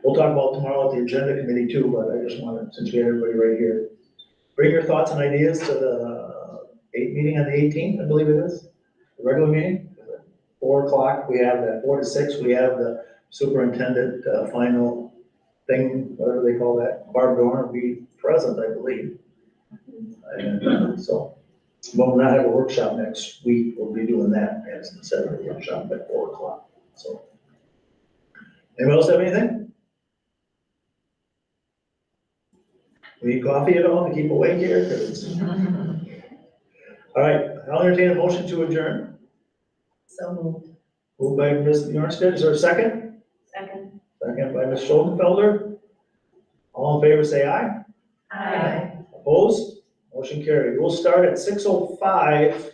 we'll talk about tomorrow at the agenda committee too, but I just wanted, since we have everybody right here, bring your thoughts and ideas to the meeting on the 18th, I believe it is, the regular meeting. 4 o'clock, we have that, 4 to 6, we have the superintendent final thing, whatever they call that. Barb Dorn will be present, I believe. And so, but we'll not have a workshop next week, we'll be doing that as instead of a workshop at 4 o'clock, so. Anyone else have anything? We need coffee at all to keep awake here? 'Cause it's- All right, I'll entertain a motion to adjourn. So moved. Moved by Ms. Bjornsted, is there a second? Second. Second by Ms. Schoenfelder. All in favor, say aye. Aye. Opposed? Motion carried. We'll start at 6:05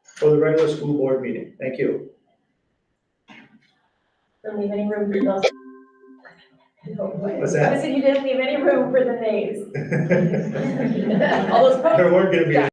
for the regular school board meeting. Thank you. Don't leave any room for those. What's I that? said you didn't leave any room for the nays. All those. There weren't gonna be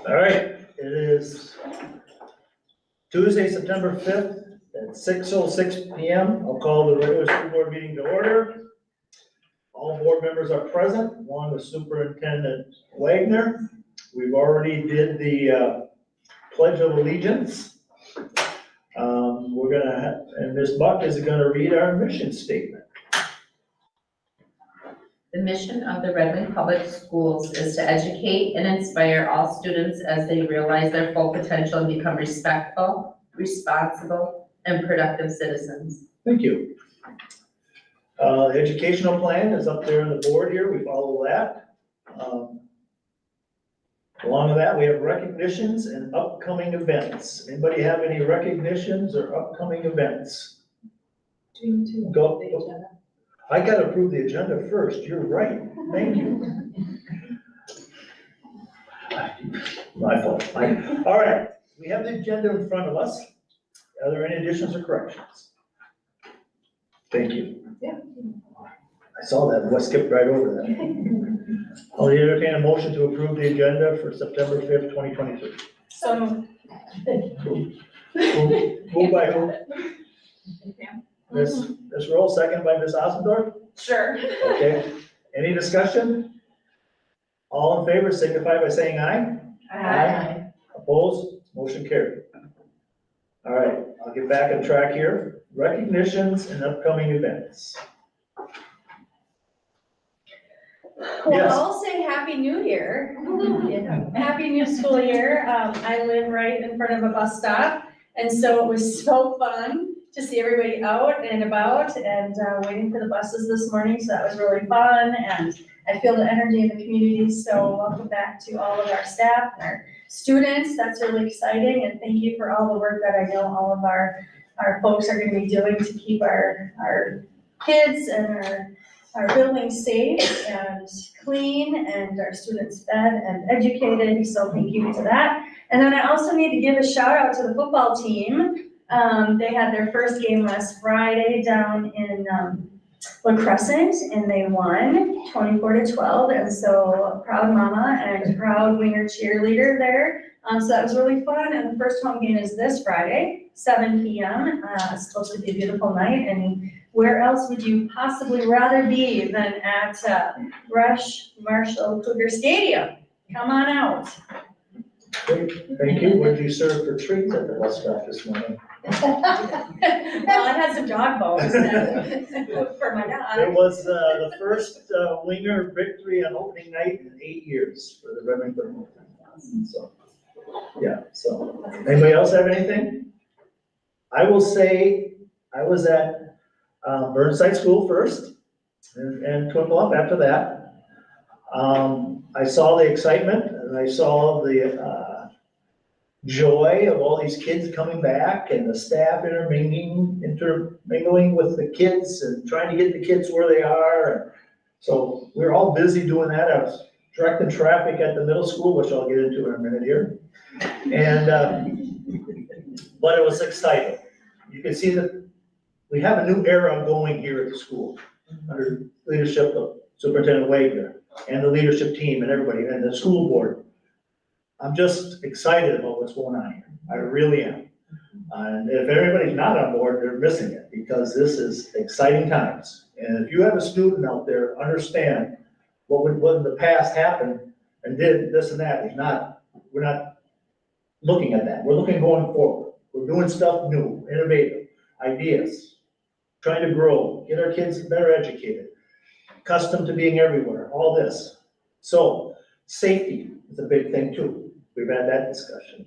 All right, it is Tuesday, September 5th at 6:06 PM. I'll call the regular school board meeting to order. All board members are present, along with Superintendent Wagner. We've already did the Pledge of Allegiance. We're gonna have, and Ms. Buck is gonna read our mission statement. The mission of the Red Wing Public Schools is to educate and inspire all students as they realize their full potential and become respectful, responsible, and productive citizens. Thank you. The educational plan is up there on the board here, we follow that. Along with that, we have recognitions and upcoming events. Anybody have any recognitions or upcoming events? Go. I gotta approve the agenda first, you're right, thank you. My fault. All right, we have the agenda in front of us. Are there any additions or corrections? Thank you. Yeah. I saw that, I skipped right over that. I'll entertain a motion to approve the agenda for September 5th, 2023. So, Moved by who? Ms. Roll, second by Ms. Osendorf? sure. Okay, any discussion? All in favor signify by saying aye. Aye. Opposed? Motion carried. All right, I'll get back on track here. Recognitions and upcoming events. Yes. Well, I'll say Happy New Year. Happy new school year. I live right in front of a bus stop, and so it was so fun to see everybody out and about and waiting for the buses this morning, so that was really fun, and I feel the energy in the community, so welcome back to all of our staff and our students. That's really exciting, and thank you for all the work that I know all of our folks are gonna be doing to keep our kids and our buildings safe and clean and our students fed and educated, so thank you to that. And then I also need to give a shout out to the football team. They had their first game last Friday down in La Crescent, and they won 24-12, and so proud mama and proud winger cheerleader there. So that was really fun, and the first home game is this Friday, 7 PM. It's supposed to be a beautiful night, and where else would you possibly rather be than at Rush Marshall Cougar Stadium? Come on out. Thank you. What did you serve for treats at the bus stop this morning? Well, I had some dog bones for my It dog. was the first winger victory on opening night in 8 years for the Red Wing football team. So, yeah, so, anybody else have anything? I will say, I was at Burnside School first, and Twin Bluff after that. I saw the excitement, and I saw the joy of all these kids coming back, and the staff intermingling with the kids, and trying to get the kids where they are. So we're all busy doing that. I was directing traffic at the middle school, which I'll get into in a minute here. And, but it was exciting. You can see that we have a new era going here at the school under leadership of Superintendent Wagner and the leadership team and everybody and the school board. I'm just excited about what's going on here. I really am. And if everybody's not on board, they're missing it, because this is exciting times. And if you have a student out there, understand what in the past happened and did this and that. We're not looking at that. We're looking going forward. We're doing stuff new, innovative, ideas, trying to grow, get our kids better educated, accustomed to being everywhere, all this. So safety is a big thing too. We've had that discussion.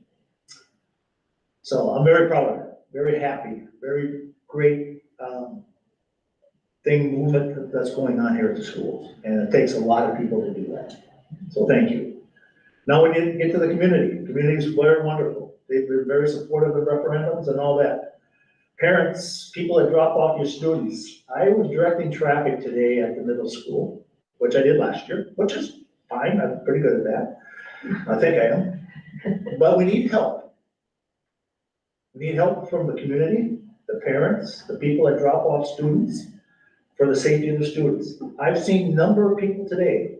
So I'm very proud of it, very happy, very great movement that's going on here at the schools. And it takes a lot of people to do that. So thank you. Now we need to get to the community. The community is very wonderful. They've been very supportive of referendums and all that. Parents, people that drop off your students. I was directing traffic today at the middle school, which I did last year, which is fine. I'm pretty good at that. I think I am. But we need help. We need help from the community, the parents, the people that drop off students, for the safety of the students. I've seen a number of people today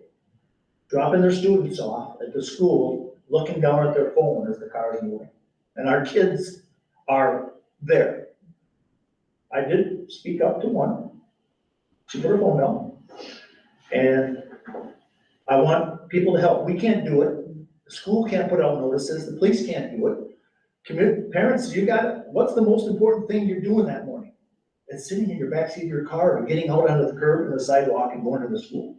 dropping their students off at the school looking down at their phone as the car is moving. And our kids are there. I did speak up to one. She put her phone down. And I want people to help. We can't do it. The school can't put out notices. The police can't do it. Parents, what's the most important thing you're doing that morning? It's sitting in your backseat of your car and getting out onto the curb and the sidewalk and going to the school.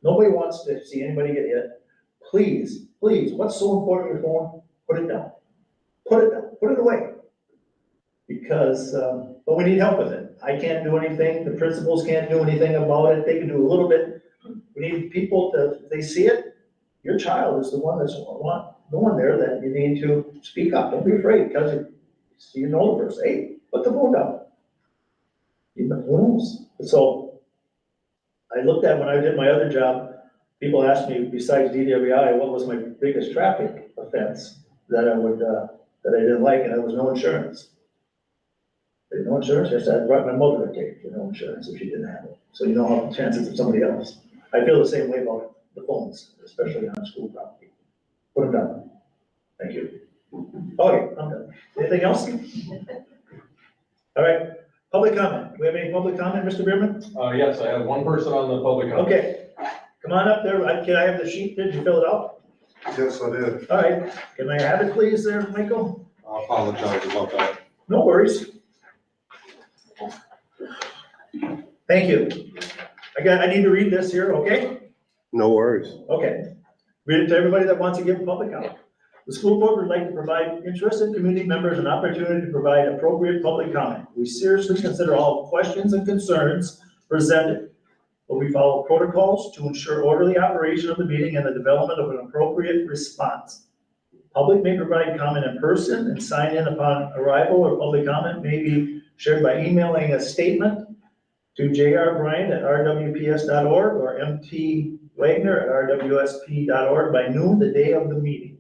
Nobody wants to see anybody get hit. Please, what's so important in your phone? Put it down. Put it down. Put it away. Because, but we need help with it. I can't do anything. The principals can't do anything about it. They can do a little bit. We need people if they see it. Your child is the one that's going there that you need to speak up. Don't be afraid because you know the person. Hey, put the phone down. Who knows? So I looked at when I did my other job, people asked me, besides DWI, what was my biggest traffic offense that I didn't like, and it was no insurance. No insurance, I said, I brought my mother to take for no insurance if she didn't have it. So you know how the chances of somebody else. I feel the same way about the phones, especially on school property. Put them down. Thank you. Okay, I'm done. Anything else? All right, public comment. Do we have any public comment, Mr. Bierman? Yes, I have one person on the public comment. Okay, come on up there. Can I have the sheet? Did you fill it out? Yes, I did. All right, can I have it please there, Michael? I apologize about that. No worries. Thank you. I need to read this here, okay? No worries. Okay. Read it to everybody that wants to give public comment. The school board would like to provide interested community members an opportunity to provide appropriate public comment. We seriously consider all questions and concerns presented, but we follow protocols to ensure orderly operation of the meeting and the development of an appropriate response. Public may provide comment in person and sign in upon arrival, or public comment may be shared by emailing a statement to jrbryant@rwps.org or mtwagner@rwsp.org by noon the day of the meeting.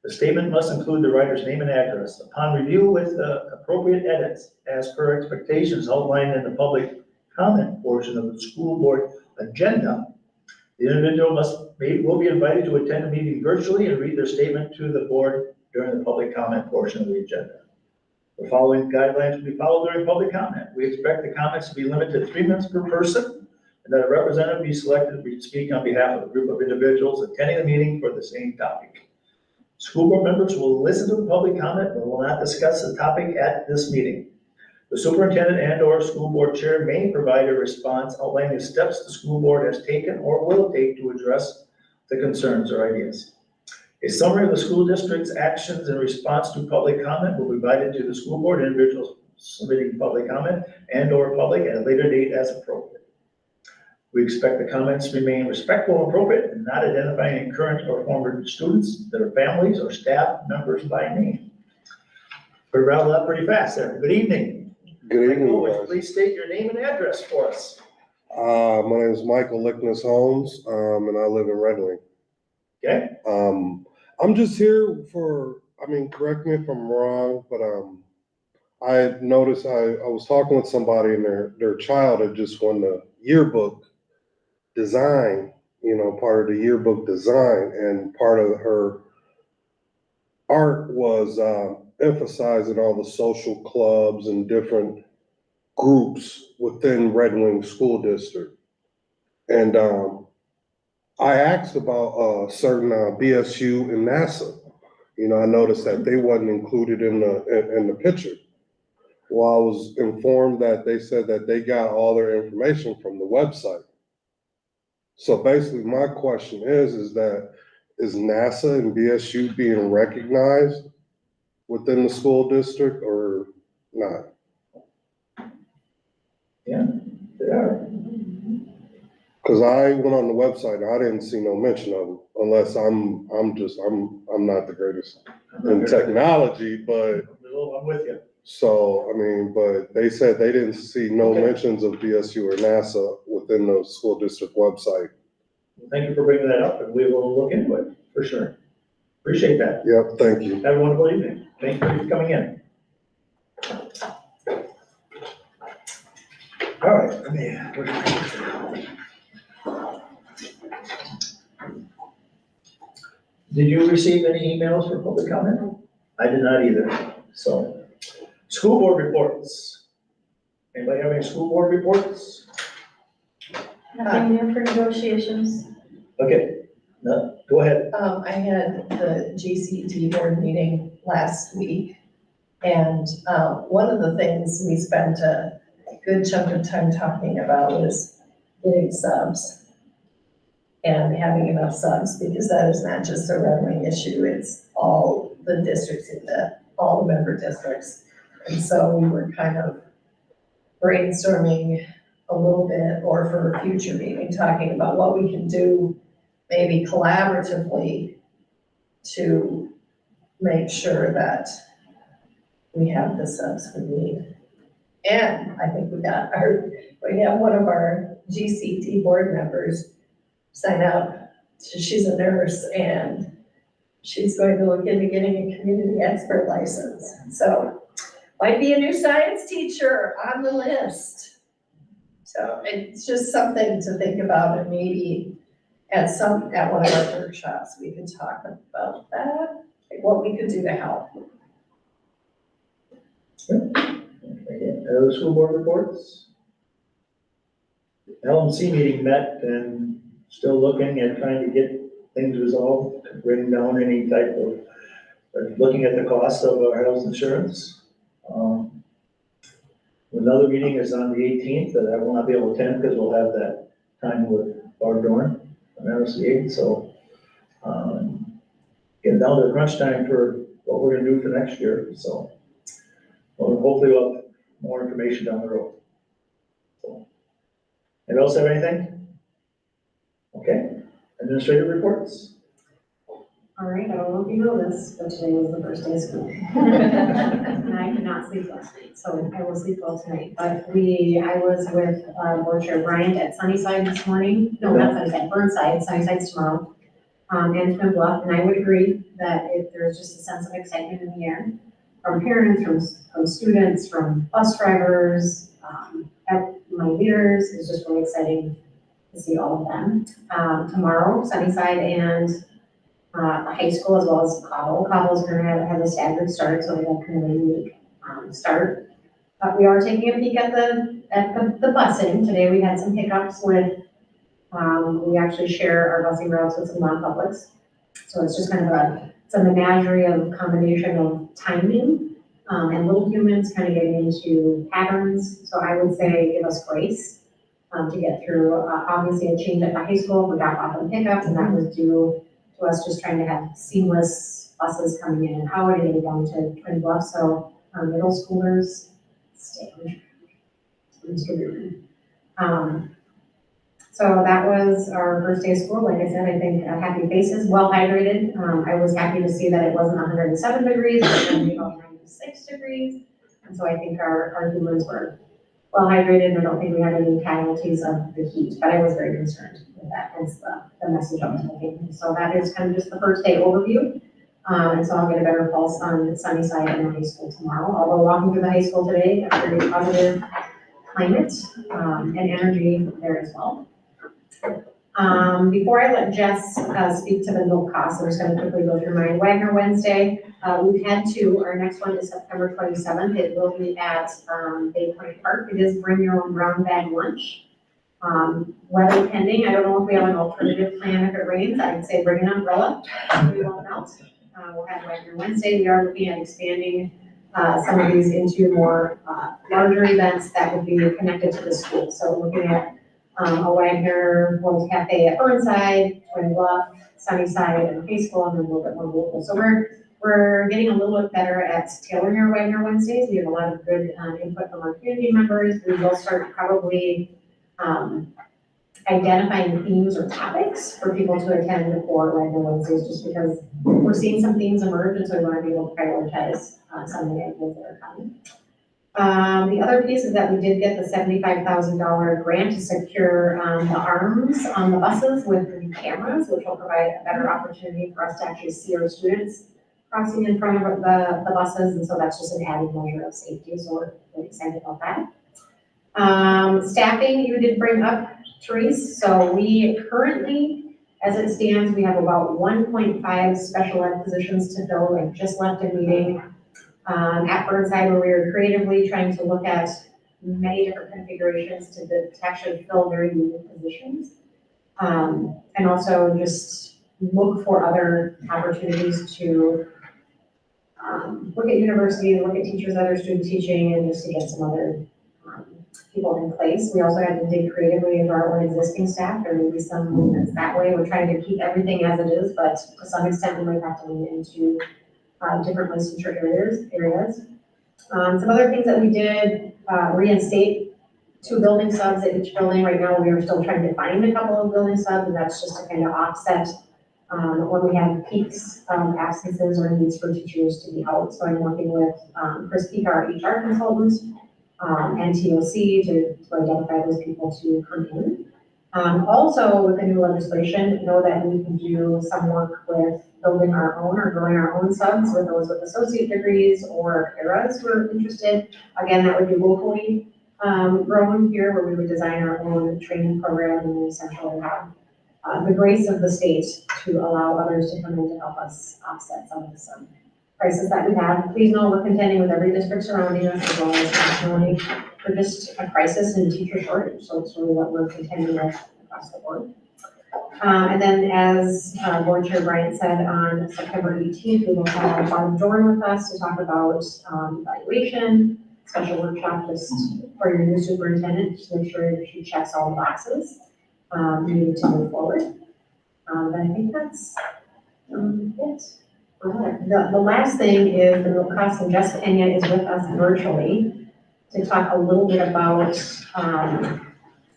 The statement must include the writer's name and address. Upon review with appropriate edits, as per expectations outlined in the public comment portion of the school board agenda, the individual will be invited to attend the meeting virtually and read their statement to the board during the public comment portion of the agenda. The following guidelines will be followed during public comment. We expect the comments to be limited to 3 minutes per person, and that a representative be selected to speak on behalf of a group of individuals attending the meeting for the same topic. School board members will listen to the public comment but will not discuss the topic at this meeting. The superintendent and/or school board chair may provide a response outlining the steps the school board has taken or will take to address the concerns or ideas. A summary of the school district's actions in response to public comment will be provided to the school board individuals submitting public comment and/or public at a later date as appropriate. We expect the comments to remain respectful and appropriate and not identifying any current or former students, their families, or staff members by name. We rattled up pretty fast there. Good evening. Good evening, Michael, would you guys. please state your name and address for us? My name is Michael Lickness Holmes, and I live in Red Wing. Okay, I'm just here correct me if I'm wrong, but I noticed I was talking with somebody and their child had just won the yearbook design, part of the yearbook design, and part of her art was emphasizing all the social clubs and different groups within Red Wing School District. And I asked about certain BSU and NASA. I noticed that they wasn't included in the picture. Well, I was informed that they said that they got all their information from the website. So basically my question is NASA and BSU being recognized within the school district or not? yeah, they are. Cause I went on the website and I didn't see no mention of them unless I'm not the greatest in technology, but I'm with you. so, but they said they didn't see no Okay. mentions of BSU or NASA within the school district website. Thank you for bringing that up, and we will look into it, for sure. Appreciate that. Yep, thank you. Have a wonderful evening. Thank you for coming in. All right, Did you receive any emails for public comment? I did not either, so. School board reports. Anybody have any school board reports? Nothing new for negotiations. Okay, no, go ahead. I had the GCT board meeting last week. And, one of the things we spent a good chunk of time talking about was getting subs. And having enough subs, because that is not just a Red Wing issue, it's all the districts all the member districts. And so we were kind of brainstorming a little bit, or for a future meeting, talking about what we can do maybe collaboratively to make sure that we have the subs we need. And I think we have one of our GCT board members sign up. She's a nurse and she's going to look into getting a community expert license. So might be a new science teacher on the list. So it's just something to think about, and maybe at one of our workshops, we could talk about that, like what we could do to help. Other school board reports? LMC meeting met and still looking at trying to get things resolved, bring down any type of, looking at the cost of our health insurance. Another meeting is on the 18th that I will not be able to attend because we'll have that time with Barb Dorn from MSC8. So getting down to the crunch time for what we're gonna do for next year. So hopefully we'll have more information down the road. So, anybody else have anything? Okay, administrative reports. All right, I don't know if you know this, but today was the first day of school. And I did not sleep last night, so I will sleep well tonight. But I was with Board Chair Bryant at Sunnyside this morning. No, not Sunnyside, Burnside. Sunnyside's tomorrow. And Twin Bluff, and I would agree that there's just a sense of excitement in the air from parents, from students, from bus drivers, my leaders. It's just really exciting to see all of them. Tomorrow, Sunnyside and the high school, as well as Cobble. Cobble's going to have a staggered start, so we have kind of a unique start. But we are taking a peek at the busing. Today we had some hiccups with, we actually share our busing routes with some non-publics. So it's just kind of it's a menagerie of combination of timing and little humans kind of getting into patterns. So I would say give us grace to get through. Obviously a change at the high school, we got off and pickup, and that was due to us just trying to have seamless buses coming in and out and getting down to Twin Bluff. So our middle schoolers stay on. So that was our first day of school. Like I said, I think happy faces, well hydrated. I was happy to see that it wasn't 107 degrees, it was going to be about 96 degrees. And so I think our humans were well hydrated, and I don't think we had any casualties of the heat, but I was very concerned with that. Hence the message I was making. So that is kind of just the first day overview. And so I'll get a better pulse on Sunnyside and the high school tomorrow. Although walking through the high school today, a very positive climate and energy there as well. Before I let Jess speak to the milk costs, I'm just going to quickly go through mine. Wagner Wednesday, we've had two. Our next one is September 27th. It will be at Bay Point Park. It is bring your own brown bag lunch. Weather pending, I don't know if we have an alternative plan if it rains. I'd say bring an umbrella. We won't melt. We'll have Wagner Wednesday. We are looking at expanding some of these into more larger events that would be connected to the school. So looking at a Wagner World Cafe at Burnside, Twin Bluff, Sunnyside, and high school, and then a little bit more local. So we're getting a little bit better at tailoring our Wagner Wednesdays. We have a lot of good input from our community members. We will start probably identifying themes or topics for people to attend for Wagner Wednesdays, just because we're seeing some themes emerge, and so we want to be able to prioritize some of the ideas that are coming. The other piece is that we did get the $75,000 grant to secure the arms on the buses with the cameras, which will provide a better opportunity for us to actually see our students crossing in front of the buses, and so that's just an added measure of safety, so we're really excited about that. Staffing, you did bring up, Therese, so we currently As it stands, we have about 1.5 special ed positions to fill. I just left a meeting at Burnside where we were creatively trying to look at many different configurations to actually fill very unique positions. And also just look for other opportunities to look at universities, look at teachers that are student teaching, and just to get some other people in place. We also had to dig creatively into our own existing staff. There may be some movements that way. We're trying to keep everything as it is, but to some extent we might have to lean into different licensure areas. Some other things that we did, reinstate 2 building subs at each building. Right now, we are still trying to find a couple of building subs, and that's just to kind of offset when we have peaks, absences or needs for teachers to be out. So I'm working with Chris Peak, our HR consultant, and TOC to identify those people to come in. Also, with the new legislation, know that we can do some work with building our own or growing our own subs with those with associate degrees or eras who are interested. Again, that would be locally grown here, where we would design our own training program and we essentially have the grace of the state to allow others to come in to help us offset some of the prices that we have. Please know we're contending with every district surrounding us as well as nationally for just a crisis in teacher shortage. So it's really what we're contending with across the board. And then as Board Chair Bryant said, on September 18th, we will have Barb Dorn with us to talk about evaluation, special workshop just for your new superintendent, to make sure she checks all the boxes needed to move forward. But I think that's it. The last thing is the milk costs, and Jessica Enya is with us virtually to talk a little bit about the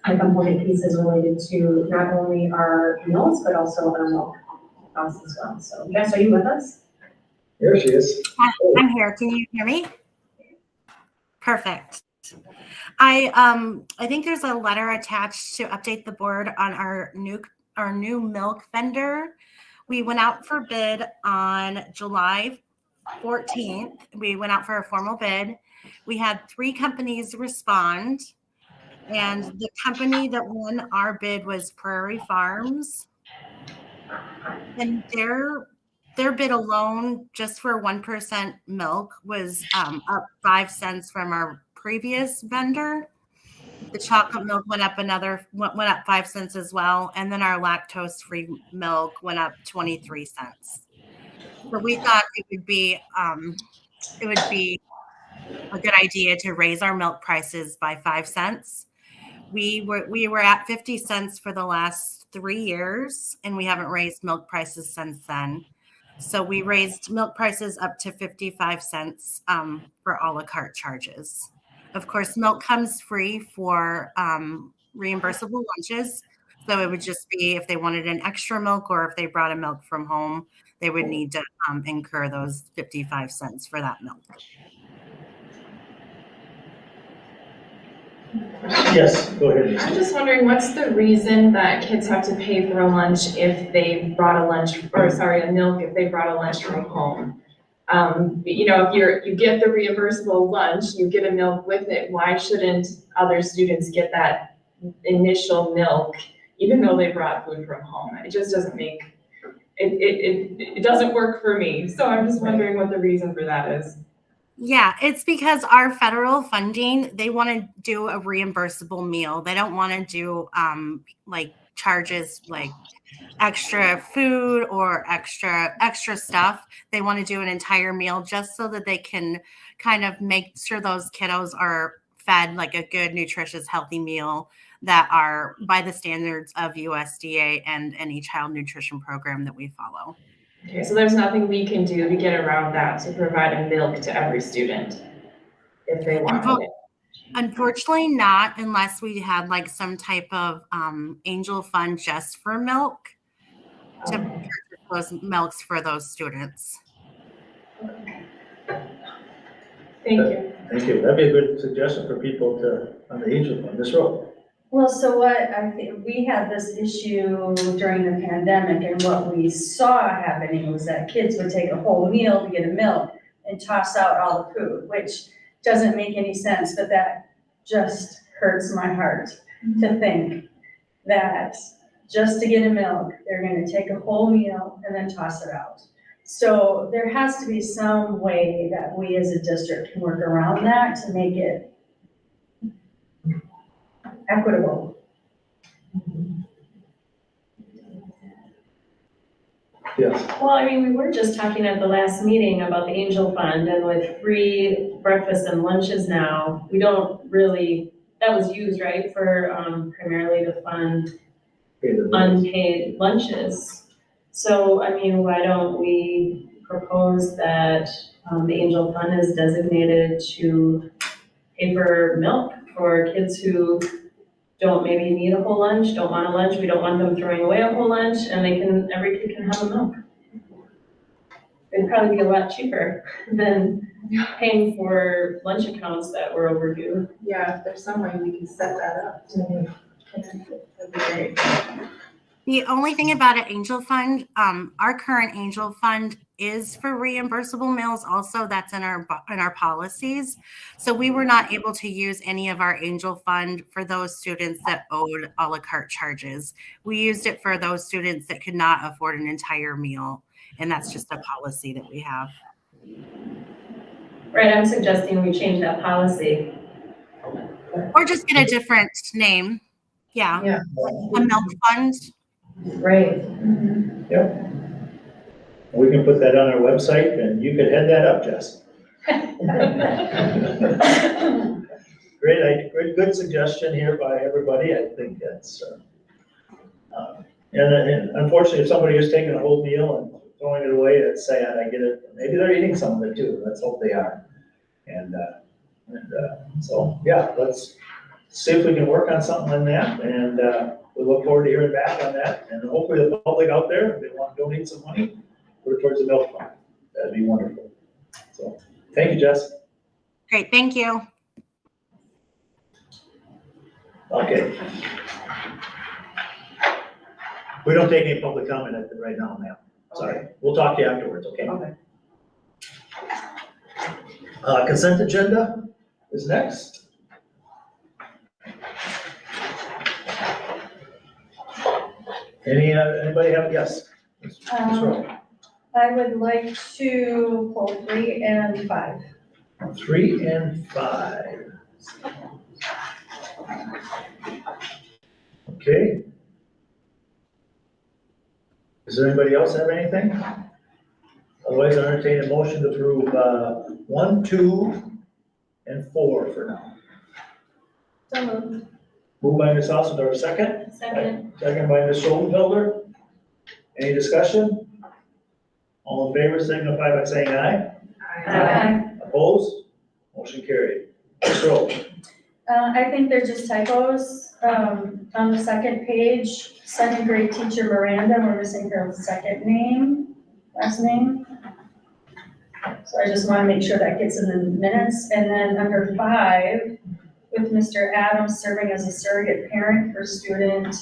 component pieces related to not only our meals, but also our milk costs as well. So Jess, are you with us? There she is. I'm here. Can you hear me? Perfect. I think there's a letter attached to update the board on our new milk vendor. We went out for bid on July 14th. We went out for a formal bid. We had 3 companies respond, and the company that won our bid was Prairie Farms. And their bid alone, just for 1% milk, was up 5 cents from our previous vendor. The chocolate milk went up 5 cents as well, and then our lactose-free milk went up 23 cents. So we thought it would be a good idea to raise our milk prices by 5 cents. We were at 50 cents for the last 3 years, and we haven't raised milk prices since then. So we raised milk prices up to 55 cents for a la carte charges. Of course, milk comes free for reimbursable lunches. So it would just be if they wanted an extra milk or if they brought a milk from home, they would need to incur those 55 cents for that milk. Yes, go ahead. I'm just wondering, what's the reason that kids have to pay for a lunch if they brought a milk if they brought a lunch from home? If you get the reimbursable lunch, you get a milk with it. Why shouldn't other students get that initial milk, even though they brought food from home? It just doesn't it doesn't work for me. So I'm just wondering what the reason for that is. Yeah, it's because our federal funding, they want to do a reimbursable meal. They don't want to do charges like extra food or extra stuff. They want to do an entire meal just so that they can kind of make sure those kiddos are fed like a good, nutritious, healthy meal that are by the standards of USDA and any child nutrition program that we follow. Okay, so there's nothing we can do to get around that to provide a milk to every student if they want it. Unfortunately not, unless we had like some type of angel fund just for milk to purchase those milks for those students. Thank you. Thank you. That'd be a good suggestion for people on the angel fund, this road. Well, so what I think we had this issue during the pandemic, and what we saw happening was that kids would take a whole meal to get a milk and toss out all the food, which doesn't make any sense, but that just hurts my heart to think that just to get a milk. They're gonna take a whole meal and then toss it out. So there has to be some way that we as a district can work around that to make it equitable. Yes. Well, I mean, we were just talking at the last meeting about the Angel Fund, and with free breakfast and lunches now, we don't really, that was used, right, for primarily to fund unpaid lunches. So, I mean, why don't we propose that the Angel Fund is designated to pay for milk for kids who don't maybe need a whole lunch, don't want a lunch, we don't want them throwing away a whole lunch, and every kid can have a milk. It'd probably be a lot cheaper than paying for lunch accounts that were overdue. Yeah, if there's some way we can set that up. That'd be great. The only thing about an Angel Fund, our current Angel Fund is for reimbursable meals also. That's in our policies. So we were not able to use any of our Angel Fund for those students that owed a la carte charges. We used it for those students that could not afford an entire meal. And that's just a policy that we have. Right, I'm suggesting we change that policy. Or just get a different name. Yeah. Yeah. A milk fund. Right. Yep. We can put that on our website and you could head that up, Jess. Great, good suggestion here by everybody. I think that's, and unfortunately, if somebody is taking a whole meal and throwing it away, that's sad. I get it. Maybe they're eating some of it too. Let's hope they are. And so, yeah, let's see if we can work on something on that. And we look forward to hearing back on that. And hopefully the public out there, if they want to donate some money, put it towards the milk fund. That'd be wonderful. So, thank you, Jess. Great, thank you. Okay. We don't take any public comment right now, ma'am. Sorry. We'll talk to you afterwards, okay? Okay. Consent agenda is next. Anybody have, yes? Ms. Rowe. I would like to pull 3 and 5. 3 and 5. Okay. Does anybody else have anything? Otherwise, I entertain a motion to approve 1, 2, and 4 for now. So moved. Moved by Ms. Osendorf, second. Second. Second by Ms. Schoenfelder. Any discussion? All in favor, signify by saying aye. Aye. Opposed? Motion carried. Ms. Rowe. I think they're just typos. On the second page, second grade teacher Miranda, we're missing her second name, last name. So I just want to make sure that gets in the minutes. And then under 5, with Mr. Adams serving as a surrogate parent for student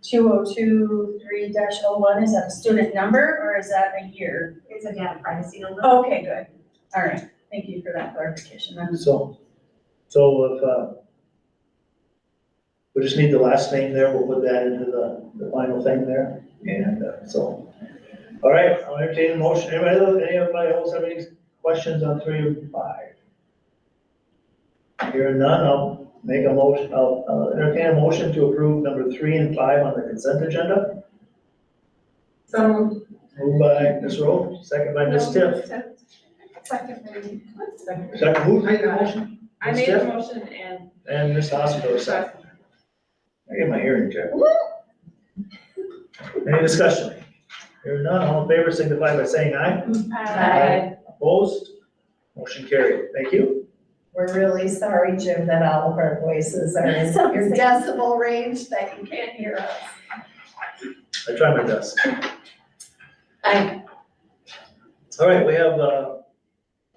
2023-01, is that a student number or is that a year? It's a data privacy number. Okay, good. All right. Thank you for that clarification. So if, we just need the last name there, we'll put that into the final thing there, and, so. All right, I'll entertain a motion, anybody else have any questions on 3 and 5? Hearing none, I'll make a motion, I'll entertain a motion to approve number 3 and 5 on the consent agenda. So. Moved by Ms. Rowe, second by Ms. Tiff. Second. Second, who made the motion? I Ms. made Tiff? the motion and. And Ms. Osendorf, second. I get my hearing checked. Any discussion? Hearing none, all in favor signify by saying aye. Aye. Opposed? Motion carried. Thank you. We're really sorry, Jim, that all of our voices are in your decibel range that you can't hear us. I try my best. Aye. All right, we have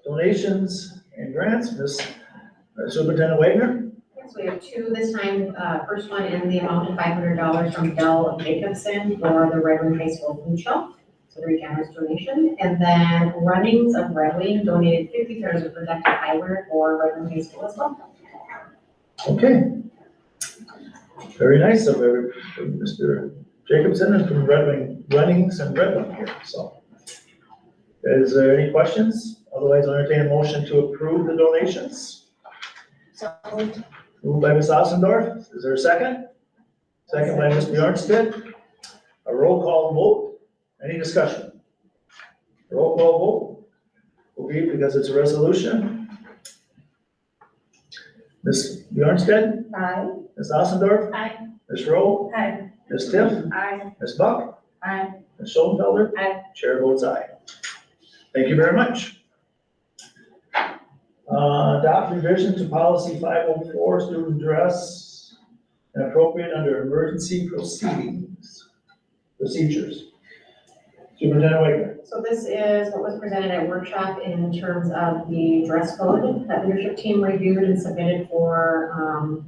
donations and grants. Ms. Superintendent Wagner? Yes, we have 2 this time. First one in the amount of $500 from Dell Jacobson for the Redwood High School food shelf. So very generous donation. And then Runnings of Red Wing donated 50 pairs of protective eyewear for Redwood High School as well. Okay. Very nice of Mr. Jacobson and from Runnings and Redland here, so. Is there any questions? Otherwise, I'll entertain a motion to approve the donations. So, Moved by Ms. Ossendorf, is there a second? Second by Ms. Bjornsted. A roll call vote, any discussion? Roll call vote will be, because it's a resolution. Ms. Bjornsted? Aye. Ms. Ossendorf? Aye. Ms. Rowe? Aye. Ms. Tiff? Aye. Ms. Buck? Aye. Ms. Schoenfelder? Aye. Chair votes aye. Thank you very much. Adopt revision to policy 504, student dress, and appropriate under emergency procedures. Superintendent Wagner. so this is what was presented at workshop in terms of the dress code that leadership team reviewed and submitted for,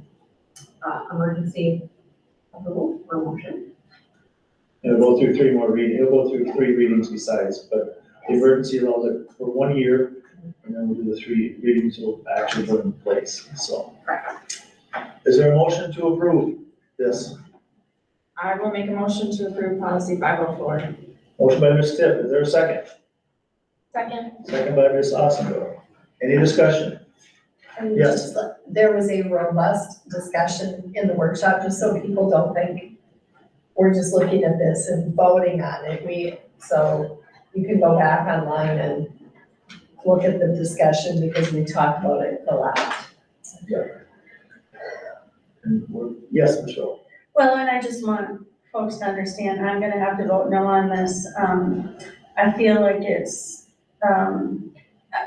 emergency approval or motion. It'll go through three more readings, it'll go through 3 readings besides, but the emergency allows it for 1 year, and then we'll do the 3 readings we'll actually put in place, so. Is there a motion to approve this? I will make a motion to approve policy 504. Motion by Ms. Tiff, is there a second? Second. Second by Ms. Ossendorf. Any discussion? And Yes. just, there was a robust discussion in the workshop, just so people don't think we're just looking at this and voting on it. So you can go back online and look at the discussion because we talked about it a lot. Yes, Ms. Rowe. Well, and I just want folks to understand, I'm gonna have to vote no on this. I feel like it's,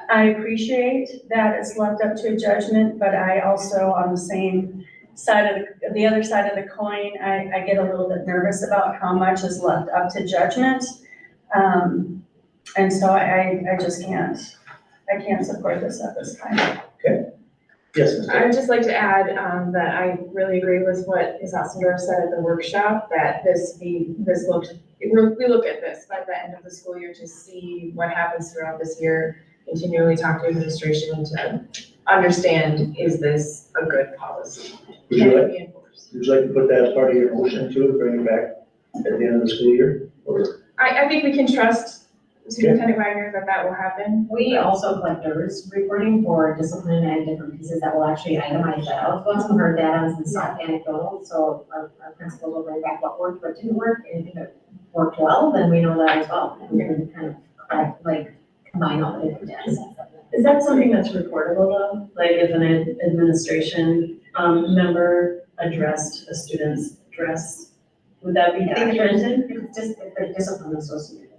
I appreciate that it's left up to a judgment, but I also, on the same side of the other side of the coin, I get a little bit nervous about how much is left up to judgment. And so I just can't support this at this time. Yes, Ms. I would just like to add, that I really agree with what Ms. Ossendorf said at the workshop, that we look at this by the end of the school year to see what happens throughout this year, continually talk to administration to understand, is this a good policy? Would Can you it like, be enforced? would you like to put that as part of your motion too, to bring it back at the end of the school year? Or, I think we can trust Superintendent Wagner that will happen. We also collect DERS reporting for discipline and different pieces that will actually itemize that out. Once we heard that on some soft anecdotal, so our principals will bring back what worked, what didn't work, and if it worked well, then we know that as well. And we can kind of combine all the different data sets. Is that something that's reportable though? Like if an administration member addressed a student's dress, would that be documented? If there's discipline associated.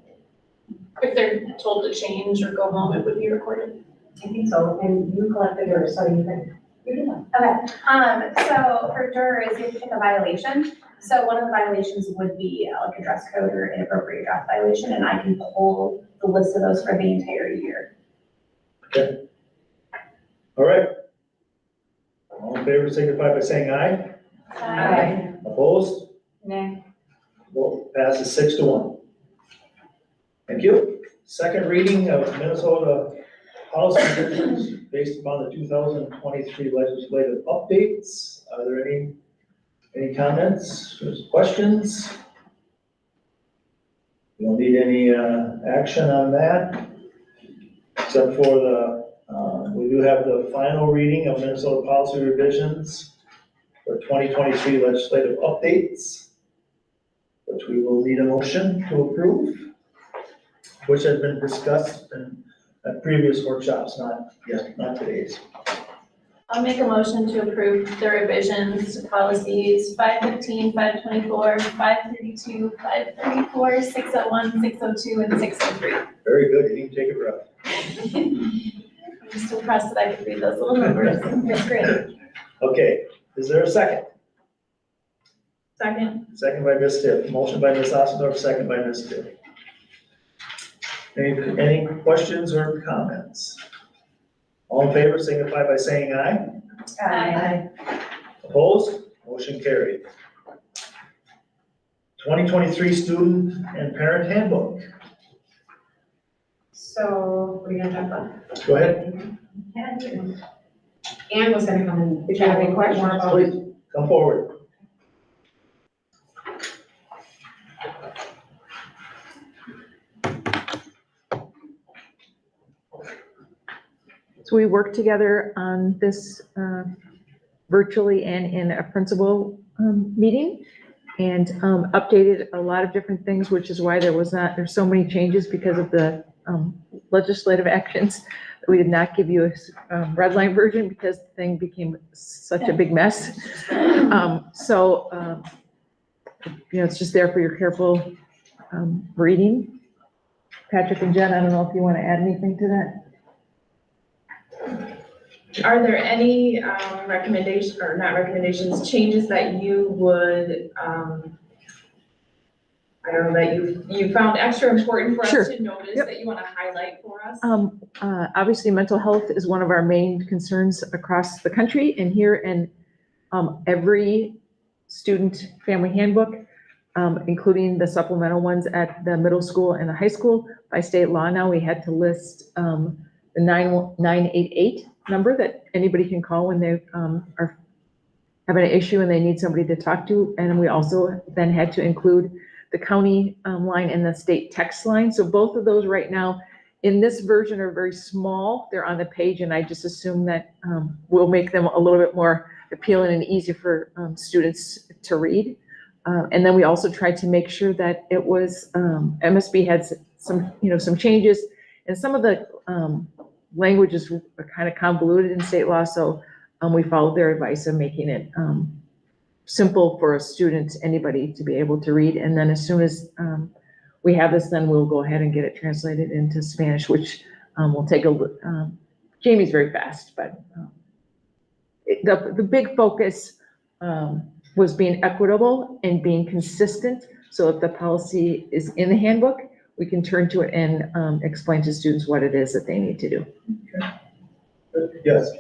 If they're told to change or go home, it would be recorded. I think so, and you collect the DERS, so you can, you do that. Okay, so for DERS, you have to pick a violation. So one of the violations would be like a dress code or inappropriate dress violation, and I can pull the list of those for the entire year. okay. All right. All in favor, signify by saying aye. Aye. Opposed? Nay. Vote passes 6-1. Thank you. Second reading of Minnesota policy revisions based upon the 2023 legislative updates. Are there any comments, questions? We don't need any action on that, except for we do have the final reading of Minnesota policy revisions for 2023 legislative updates, which we will need a motion to approve, which has been discussed in previous workshops, not today's. I'll make a motion to approve the revisions to policies 515, 524, 532, 534, 601, 602, and 603. Very good, you didn't take a breath. I'm just impressed that I could read those little numbers. It's great. Okay, is there a second? Second. Second by Ms. Tiff. Motion by Ms. Ossendorf, second by Ms. Tiff. Any questions or comments? All in favor, signify by saying aye. Aye. Opposed? Motion carried. 2023 Student and Parent Handbook. So, what are you gonna talk about? Go ahead, Anne was gonna come and. Did you have any questions? More about please, come forward. So we worked together on this virtually and in a principal meeting, and updated a lot of different things, which is why there's so many changes because of the legislative actions. We did not give you a red line version because the thing became such a big mess. It's just there for your careful reading. Patrick and Jen, I don't know if you want to add anything to that? Are there any recommendations, or not recommendations, changes that you would, I don't know, that you found extra important for us Sure. to notice, Yep. that you want to highlight for us? Obviously, mental health is one of our main concerns across the country and here, and every student family handbook, including the supplemental ones at the middle school and the high school, by state law now, we had to list the 988 number that anybody can call when they are having an issue and they need somebody to talk to. And we also then had to include the county line and the state text line. So both of those right now in this version are very small. They're on the page, and I just assume that we'll make them a little bit more appealing and easier for students to read. And then we also tried to make sure that it was, MSB had some changes, and some of the languages are kind of convoluted in state law. So we followed their advice of making it simple for a student, anybody to be able to read. And then as soon as we have this, then we'll go ahead and get it translated into Spanish, which will take Jamie's very fast, but the big focus was being equitable and being consistent. So if the policy is in the handbook, we can turn to it and explain to students what it is that they need to do. Yes.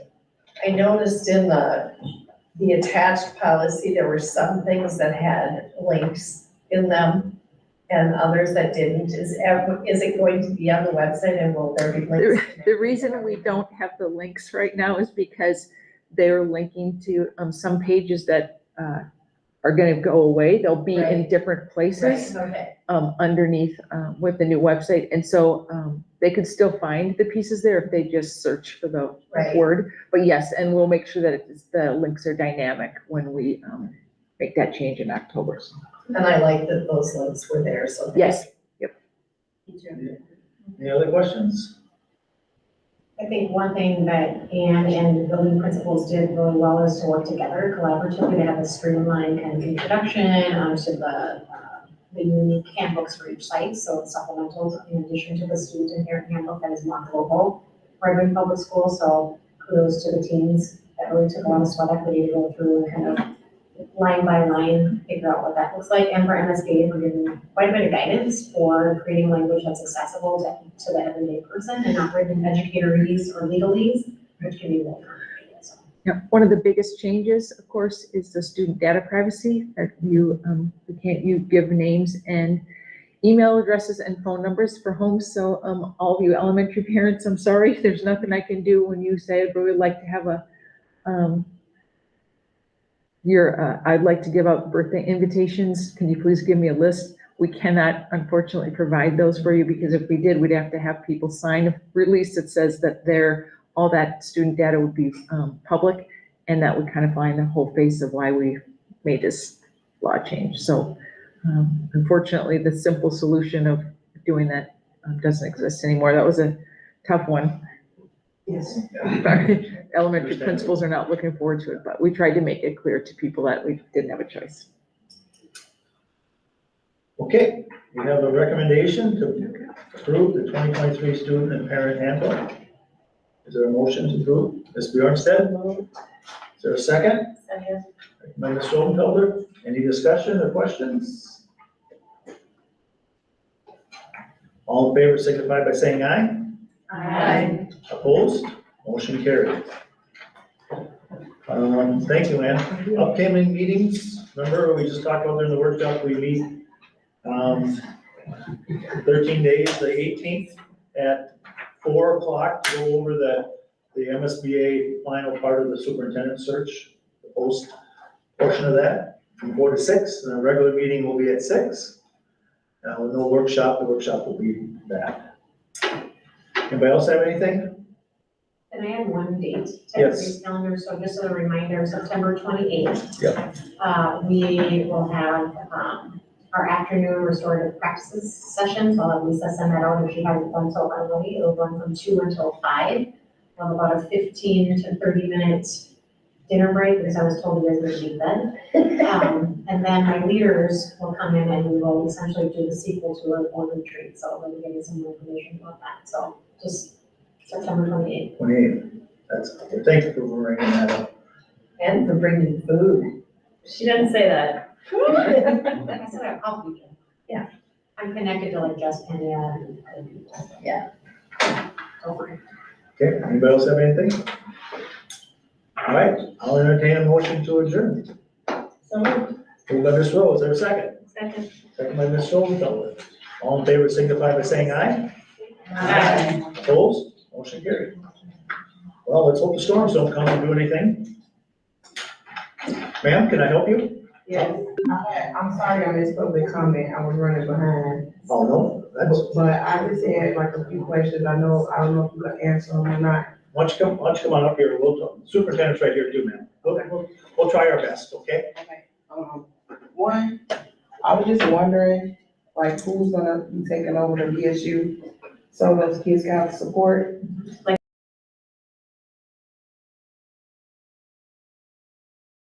I noticed in the attached policy, there were some things that had links in them and others that didn't. Is it going to be on the website, and will there be links? The reason we don't have the links right now is because they're linking to some pages that are going to go away. They'll be in different places. Right, okay. Underneath with the new website. And so they could still find the pieces there if they just search for the word. But yes, and we'll make sure that the links are dynamic when we make that change in October. And I like that those links were there, so. Yes. Yep. Any other questions? I think one thing that Anne and the building principals did really well is to work together collaboratively to have a streamlined kind of introduction to the unique handbooks for each site. So the supplementals, in addition to the student and parent handbook that is more global for every public school. So kudos to the teams that really took a lot of sweat equity to go through and kind of line by line figure out what that looks like. And for MSBA, we're giving quite a bit of guidance for creating language that's accessible to the everyday person and not written educatorese or legalese, which can be really complicated. So. Yeah, one of the biggest changes, of course, is the student data privacy. That you give names and email addresses and phone numbers for homes. So all of you elementary parents, I'm sorry, there's nothing I can do when you say, but we'd like to have a I'd like to give out birthday invitations. Can you please give me a list? We cannot, unfortunately, provide those for you, because if we did, we'd have to have people sign a release that says that all that student data would be public, and that would kind of find the whole face of why we made this law change. So unfortunately, the simple solution of doing that doesn't exist anymore. That was a tough one. Yes. Elementary principals are not looking forward to it, but we tried to make it clear to people that we didn't have a choice. Okay, we have a recommendation to approve the 2023 student and parent handbook. Is there a motion to approve? Ms. Bjornstead? Is there a second? Second. By Ms. Schoenfelder. Any discussion or questions? All in favor signify by saying aye. Aye. Opposed? Motion carried. Thank you, Ann. Upcoming meetings, remember we just talked about during the workshop, we meet 13 days, the 18th at 4 o'clock to go over the MSBA final part of the superintendent search, the post portion of that, from 4 to 6, and a regular meeting will be at 6. With no workshop, the workshop will be that. Anybody else have anything? And I have one date to Yes. everybody's calendar, so just as a reminder, September 28th. We will have, our afternoon restorative practices sessions. I'll have Lisa send that out if she hasn't done so already. It'll run from 2 until 5. We'll have about a 15 to 30-minute dinner break, because I was told you guys were to be fed. And then my leaders will come in and we will essentially do the sequel to our board retreat, so we'll be getting some more information about that. So just September 28th. 28th. That's, thank you for bringing that up. And for bringing food. She didn't say that. Like I said, I'll help you. Yeah. I'm connected to like Just Pena and. Yeah. Don't worry. Okay, anybody else have anything? All right, I'll entertain a motion to adjourn. So moved. Moved by Ms. Rose, is there a second? Second. Second by Ms. Schoenfelder. All in favor signify by saying aye. Aye. Opposed? Motion carried. Well, let's hope the storms don't come and do anything. Ma'am, can I help you? Yes, I'm sorry I missed public comment, I was running behind. Oh, no, that's, But I just had like a few questions, I don't know if you could answer them or not. why don't you come on up here, we'll talk. Superintendent's right here too, ma'am. We'll try our best, okay? One, I was just wondering, like, who's gonna be taking over the BSU, so those kids can have support? Like